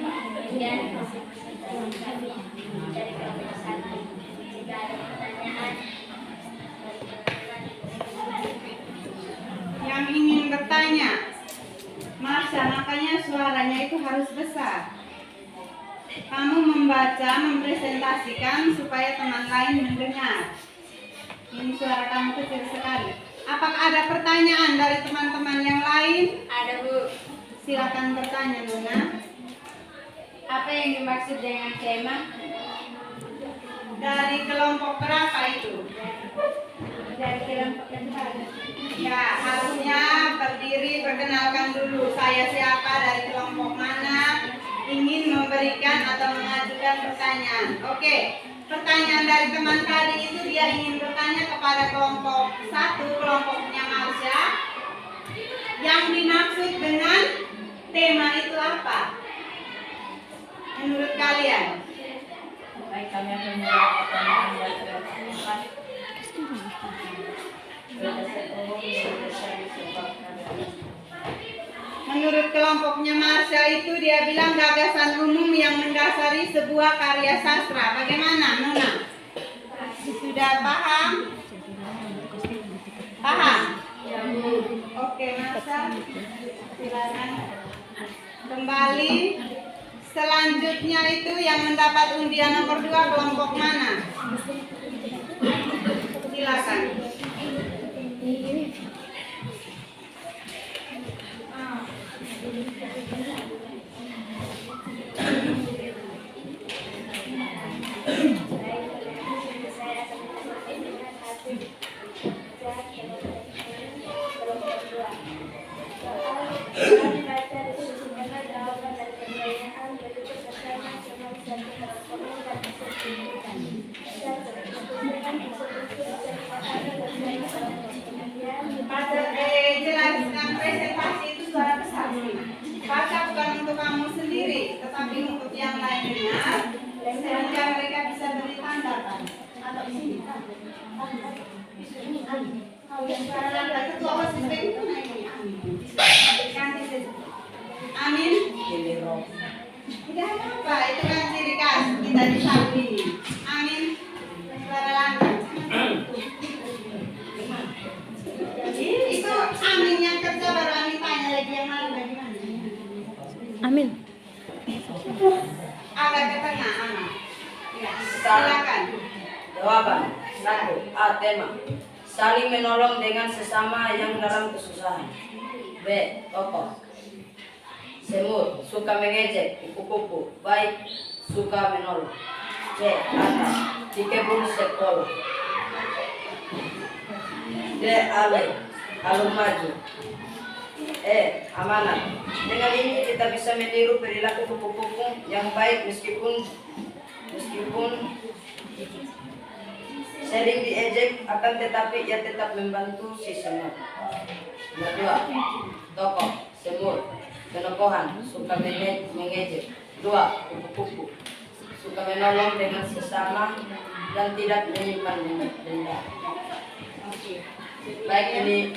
Demikian presentasi kami dari kelompok 1. Jika ada pertanyaan, Yang ingin bertanya, Marsha, makanya suaranya itu harus besar. Kamu membaca, mempresentasikan supaya teman lain mendengar. Ini suara kamu kecil sekali. Apakah ada pertanyaan dari teman-teman yang lain? Ada, Bu. Silakan bertanya, Nuna. Apa yang dimaksud dengan tema? Dari kelompok berapa itu? Dari kelompok yang baru. Ya, harusnya berdiri, perkenalkan dulu. Saya siapa, dari kelompok mana, ingin memberikan atau mengajukan pertanyaan. Oke, pertanyaan dari teman tadi itu dia ingin bertanya kepada kelompok 1, kelompoknya Marsha. Yang dimaksud dengan tema itu apa? Menurut kalian? Baik, kami akan menjawab pertanyaan dari kelompok 4. Menurut kelompoknya Marsha itu dia bilang gagasan umum yang mendasari sebuah karya sastra. Bagaimana, Nuna? Sudah paham? Paham? Ya, Bu. Oke, Marsha. Silakan. Kembali. Selanjutnya itu yang mendapat undian nomor 2 kelompok mana? Silakan. Jelaskan presentasi itu suara besar. Baca bukan untuk kamu sendiri, tetapi untuk yang lainnya, sehingga mereka bisa beri tanda kan? Atau sini. Ketua OSIS itu naik. Amin. Tidak apa, itu kan ciri khas kita di samping ini. Amin. Suara lancar. Itu amin yang kerja baru amin tanya lagi yang lain bagaimana? Amin. Agak ke tengah, Ana. Ya, silakan. Jawaban 1. A. Tema saling menolong dengan sesama yang dalam kesusahan. B. Tokoh semut, suka mengejek, kupu-kupu, baik, suka menolong. C. Anak, di kebun sekolah. D. Alun maju. E. Amanat. Dengan ini kita bisa meniru perilaku kupu-kupu yang baik meskipun sering diejek, akan tetapi ia tetap membantu si semut. Nomor 2. Tokoh semut, kenokohan, suka mengejek. 2. Kupu-kupu, suka menolong dengan sesama dan tidak menyimpan dendam. Baik ini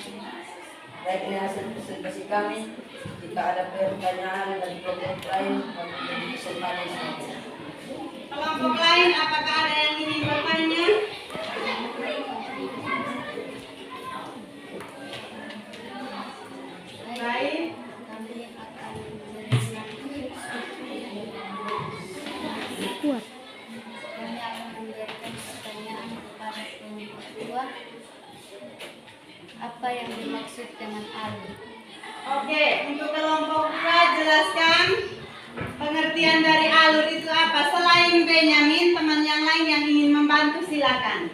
hasil presentasi kami. Jika ada pertanyaan dari kelompok lain, kami beri kesempatan. Kelompok lain, apakah ada yang ingin bertanya? Baik. Kuat. Kami akan memberikan pertanyaan kepada kelompok 2. Apa yang dimaksud dengan alur? Oke, untuk kelompok 2 jelaskan pengertian dari alur itu apa. Selain Benyamin, teman yang lain yang ingin membantu silakan.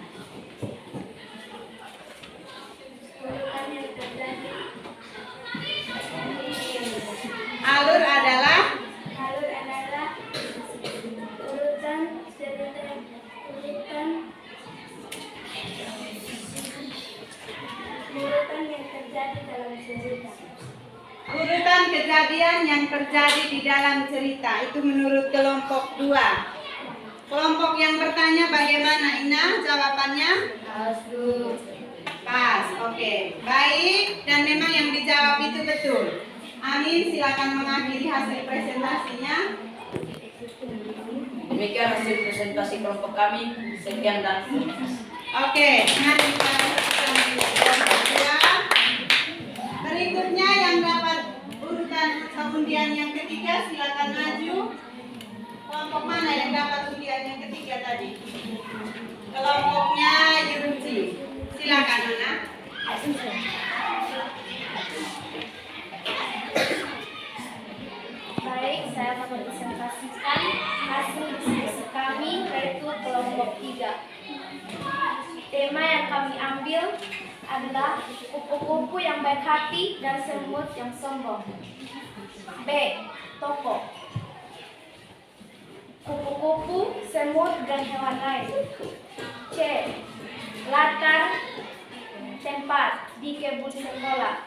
Alur adalah Urutan cerita yang terjadi dalam cerita. urutan kejadian yang terjadi di dalam cerita. Itu menurut kelompok 2. Kelompok yang bertanya bagaimana, Ina? Jawabannya? Pas, oke. Baik, dan memang yang dijawab itu betul. Amin, silakan mengakhiri hasil presentasinya. Demikian hasil presentasi kelompok kami. Sekian dan terima kasih. Oke, mari kita lanjutkan di kelompok 2. Berikutnya yang dapat urutan undian yang ketiga tadi. Kelompoknya Yuji. Silakan Nana. Baik, saya akan mempresentasikan hasil diskusi kami yaitu kelompok 3. Tema yang kami ambil adalah kupu-kupu yang baik hati dan semut yang sombong. B. Tokoh. Kupu-kupu, semut, dan hewan lain. C. Latar tempat di kebun sekolah.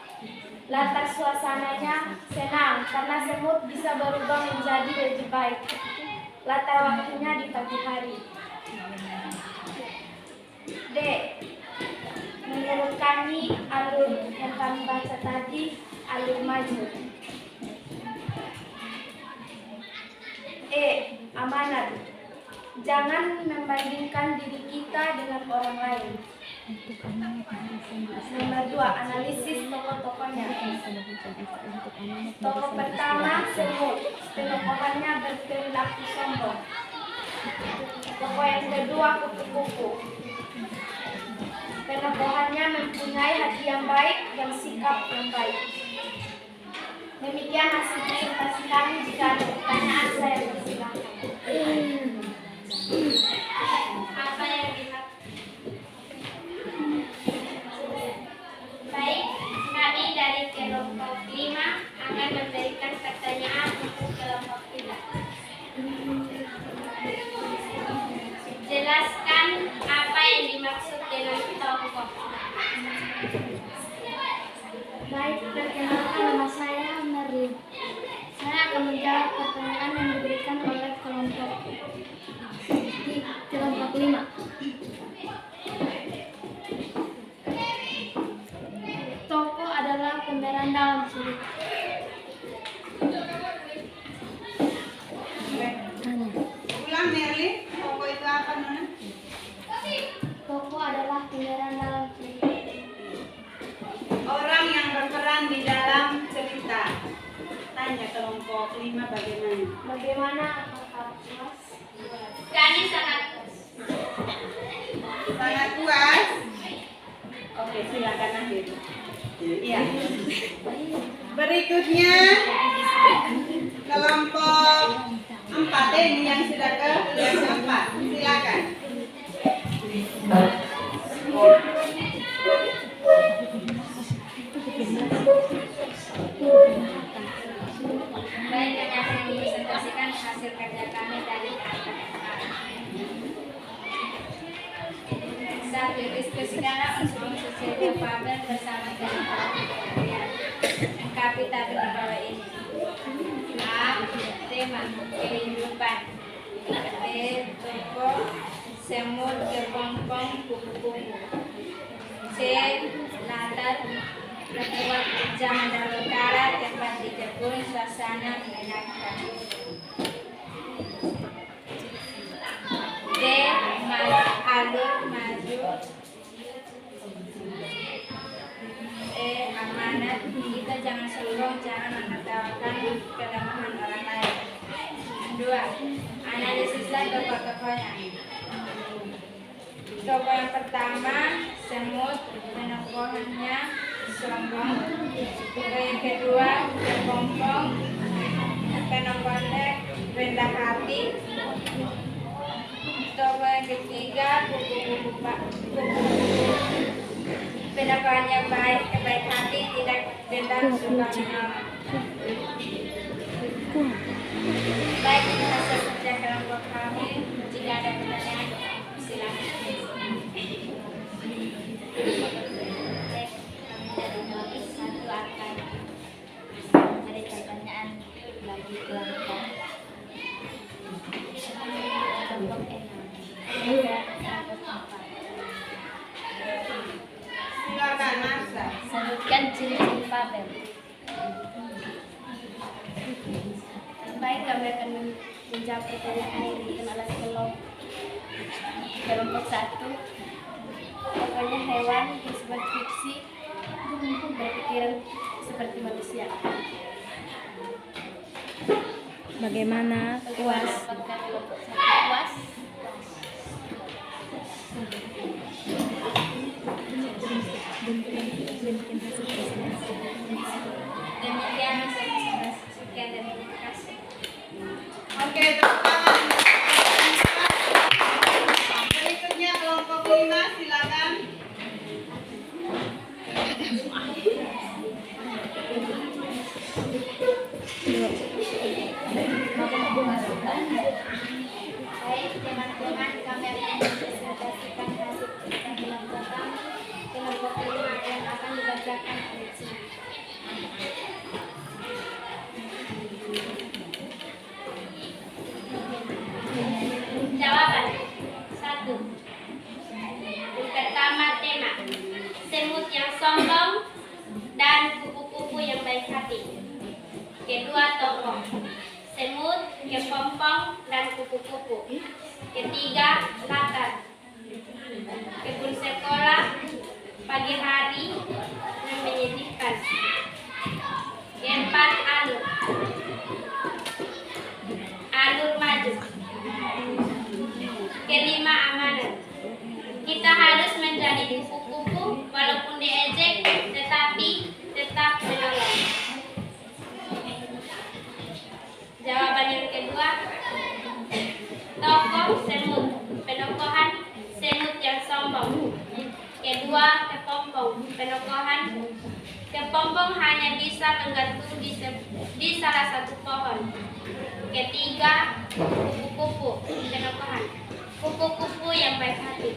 Latar suasananya senang karena semut bisa berubah menjadi lebih baik. Latar waktunya di pagi hari. D. Menurut kami alur yang kami baca tadi alur maju. E. Amanat. Jangan membandingkan diri kita dengan orang lain. Nomor 2. Analisis tokoh-tokohnya. Tokoh pertama semut. Penokohannya berperilaku sombong. Tokoh yang kedua kupu-kupu. Penokohannya mempunyai hati yang baik dan sikap yang baik. Demikian hasil presentasi kami. Jika ada pertanyaan saya persilakan. Apa yang dimaksud? Baik, kami dari kelompok 5 akan memberikan pertanyaan untuk kelompok 3. Jelaskan apa yang dimaksud dengan tokoh. Baik, perkenalkan nama saya Merlin. Saya akan menjawab pertanyaan yang diberikan oleh kelompok 5. Tokoh adalah pemeran dalam cerita. Ulang Merlin, tokoh itu apa Nona? Tokoh adalah pemeran dalam cerita. Orang yang berperan di dalam cerita. Tanya kelompok 5 bagaimana? Bagaimana apakah puas? Kami sangat puas. Oke, silakan Nabil. Iya. Berikutnya kelompok 4 ini yang sudah yang keempat. Silakan. baik, kami akan mempresentasikan hasil kerja kami dari Satu, diskusikanlah unsur-unsur cerita fabel bersama dengan kalian. Lengkapi tabel di bawah ini. A. Tema kehidupan. B. Tokoh semut, kepompong, kupu-kupu. C. Latar lewat zaman dahulu kala, tempat di kebun, suasana menyenangkan. D. Alur maju. E. Amanat. Kita jangan sombong, jangan menertawakan kelemahan orang lain. 2. Analisislah tokoh-tokohnya. Tokoh yang pertama semut, penokohannya sombong. Tokoh yang kedua kepompong, penokohannya rendah hati. Tokoh yang ketiga kupu-kupu, penokohannya baik hati, tidak dendam, suka menolong. Baik, ini hasil kerja kelompok kami. Jika ada pertanyaan, silakan. Satu akan ada pertanyaan bagi kelompok 6. Silakan Marsa. Sebutkan ciri-ciri fabel. Baik, kami akan menjawab pertanyaan yang diberikan oleh kelompok 1. Pokoknya hewan disebut fiksi berpikiran seperti manusia. Bagaimana puas? Apakah kelompok 1 puas? kupu-kupu. Ketiga, latar. Kebun sekolah, pagi hari, dan menyedihkan. Keempat, alur. Alur maju. Kelima, amanat. Kita harus menjadi kupu-kupu walaupun diejek, tetapi tetap menolong. Jawaban yang kedua, tokoh semut, penokohan semut yang sombong. Kedua, kepompong, penokohan kepompong hanya bisa menggantung di salah satu pohon. Ketiga, kupu-kupu, penokohan kupu-kupu yang baik hati.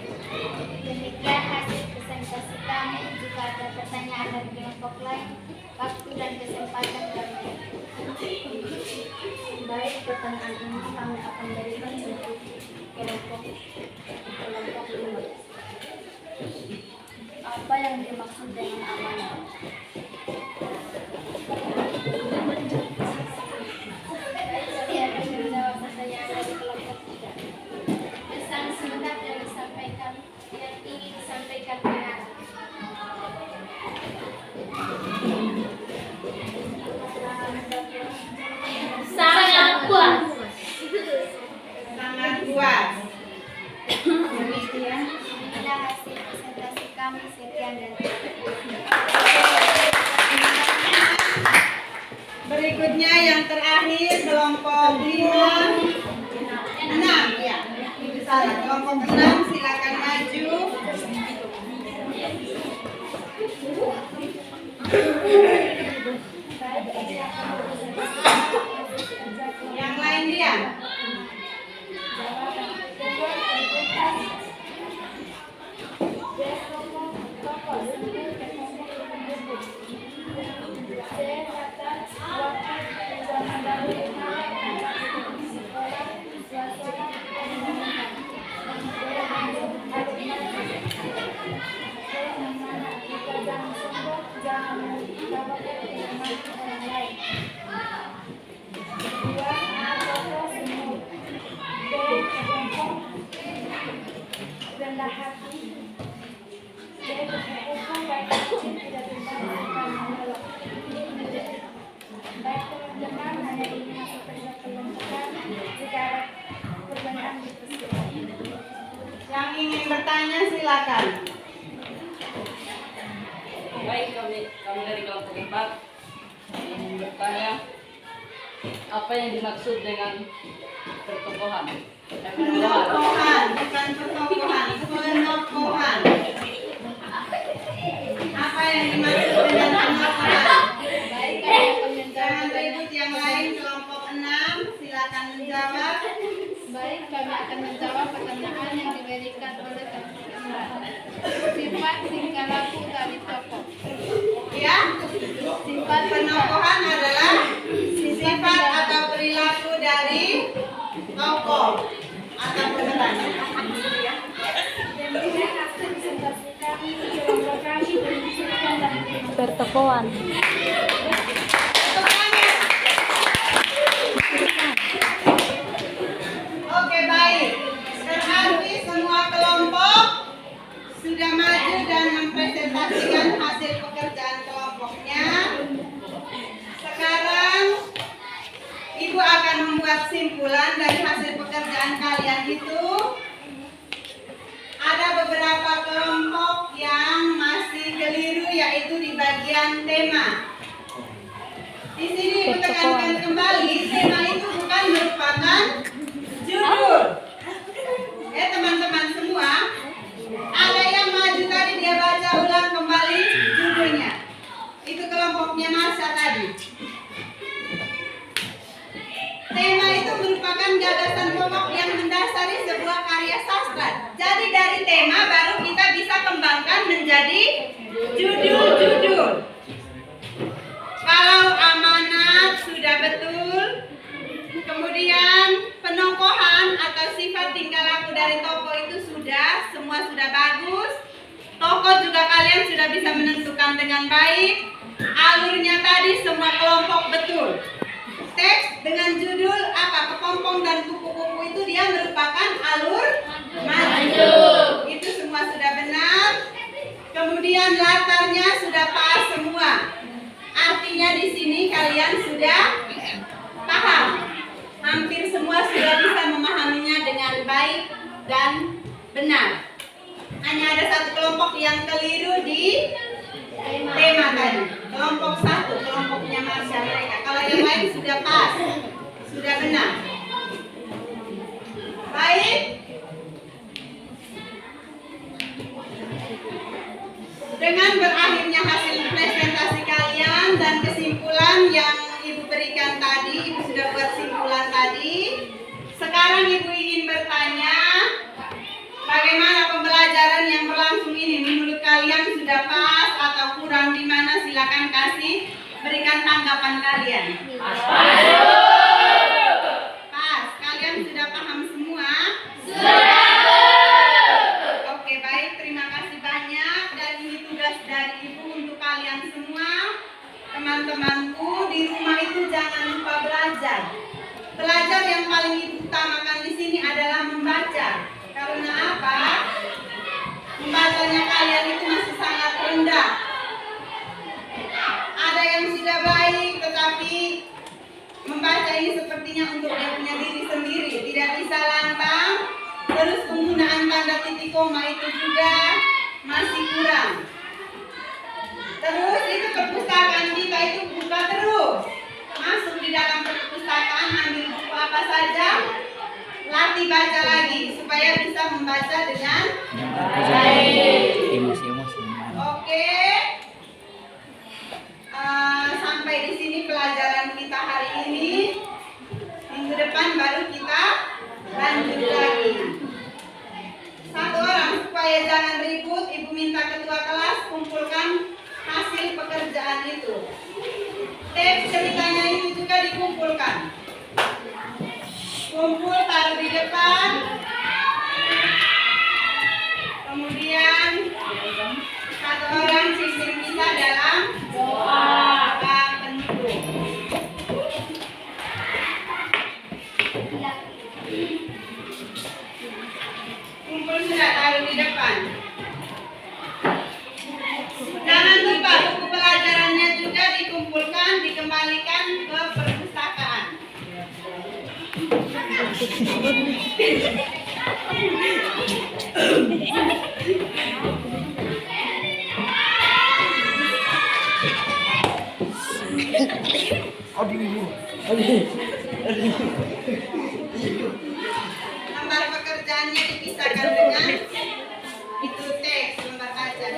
Demikian hasil presentasi kami. Jika ada pertanyaan dari kelompok lain, waktu dan kesempatan kami. Baik, pertanyaan ini kami akan berikan untuk kelompok 5. Apa yang dimaksud dengan amanah? Saya akan menjawab pertanyaan dari kelompok 3. Pesan singkat yang disampaikan yang ingin disampaikan anak. Sangat puas. Sangat puas. Demikian. Inilah hasil presentasi kami. Sekian dan Berikutnya yang terakhir kelompok 6 ya. Salah, kelompok 6 silakan maju. Yang lain diam. Rendah hati. Baik teman-teman, hanya ini masuk pada kelompokan. Jika ada pertanyaan dipersilakan. Yang ingin bertanya silakan. Baik, kami dari kelompok 4 ingin bertanya apa yang dimaksud dengan pertokohan? Penokohan, bukan pertokohan, penokohan. Apa yang dimaksud dengan penokohan? baik kami akan menjawab Jangan ribut yang lain, kelompok 6 silakan menjawab. Baik, kami akan menjawab pertanyaan yang diberikan oleh kelompok 4. Sifat tingkah laku dari tokoh. Ya, sifat penokohan adalah sifat atau perilaku dari tokoh atau pemeran. Demikian hasil presentasi kami. Kelompok kami berdiskusikan dan Pertokohan. Oke, baik. Berarti semua kelompok sudah maju dan mempresentasikan hasil pekerjaan kelompoknya. Sekarang Ibu akan membuat simpulan dari hasil pekerjaan kalian itu. Ada beberapa kelompok yang masih keliru, yaitu di bagian tema. Di sini Ibu tekankan kembali, tema itu bukan merupakan judul. Teman-teman semua, ada yang maju tadi, dia baca ulang kembali judulnya. Itu kelompoknya Masa tadi. Tema itu merupakan gagasan pokok yang mendasari sebuah karya sastra. Jadi dari tema baru kita bisa kembangkan menjadi judul-judul. Kalau amanat sudah betul, kemudian penokohan atau sifat tingkah laku dari tokoh itu sudah, semua sudah bagus. Tokoh juga kalian sudah bisa menentukan dengan baik. Alurnya tadi semua kelompok betul. Teks dengan judul apa? Kepompong dan kupu-kupu itu itu dia merupakan alur maju. Itu semua sudah benar. Kemudian latarnya sudah pas semua. Artinya di sini kalian sudah paham. Hampir semua sudah bisa memahaminya dengan baik dan benar. Hanya ada satu kelompok yang keliru di tema tadi. Kelompok satu, kelompoknya Marsha mereka. Kalau yang lain sudah pas, sudah benar. Baik. Dengan berakhirnya hasil presentasi kalian dan kesimpulan yang Ibu berikan tadi, Ibu sudah buat simpulan tadi. Sekarang Ibu ingin bertanya, bagaimana pembelajaran yang berlangsung ini? Menurut kalian sudah pas atau kurang di mana? Silakan kasih, berikan tanggapan kalian. Pas. Kalian sudah paham semua? Oke, baik. Terima kasih banyak. Dan ini tugas dari Ibu untuk kalian semua. Teman-temanku, di rumah itu jangan lupa belajar. Belajar yang paling Ibu utamakan di sini adalah membaca. Karena apa? Membacanya kalian itu masih sangat rendah. Ada yang sudah baik, tetapi membaca ini sepertinya untuk dia punya diri sendiri. Tidak bisa lantang. Terus penggunaan tanda titik koma itu juga masih kurang. Terus itu perpustakaan kita itu buka terus. Masuk di dalam perpustakaan, ambil buku apa saja, latih baca lagi supaya bisa membaca dengan baik. Emosi-emosi. Oke. Sampai di sini pelajaran kita hari ini. Minggu depan baru kita lanjut lagi. Satu orang supaya jangan ribut, Ibu minta ketua kelas kumpulkan hasil pekerjaan itu. Teks ceritanya itu juga dikumpulkan. Kumpul, taruh di depan. Kemudian satu orang pimpin kita dalam doa penutup. Kumpul sudah, taruh di depan. Jangan lupa buku pelajarannya juga dikumpulkan, dikembalikan ke perpustakaan. Lembar pekerjaannya dipisahkan dengan itu teks, lembar baca.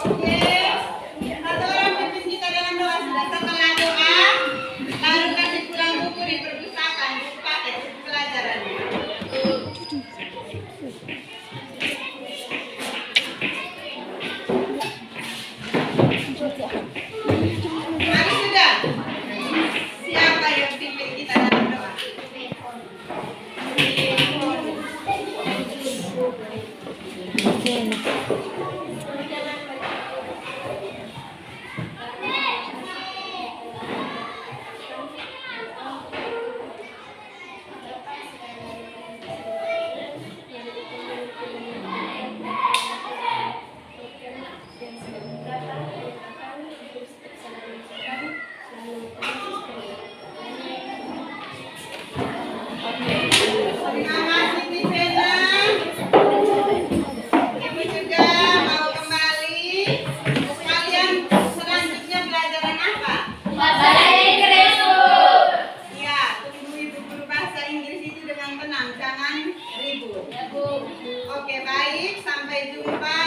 Oke, satu orang pimpin kita dalam doa sudah. Setelah doa, baru kasih pulang buku di perpustakaan, buku paket, buku pelajarannya. Mari sudah. Siapa yang pimpin kita dalam doa? Terima kasih Tivena. Ibu juga mau kembali. Kalian selanjutnya pelajaran apa? Ya, tunggu Ibu guru bahasa Inggris itu dengan tenang, jangan ribut. Oke, baik. Sampai jumpa.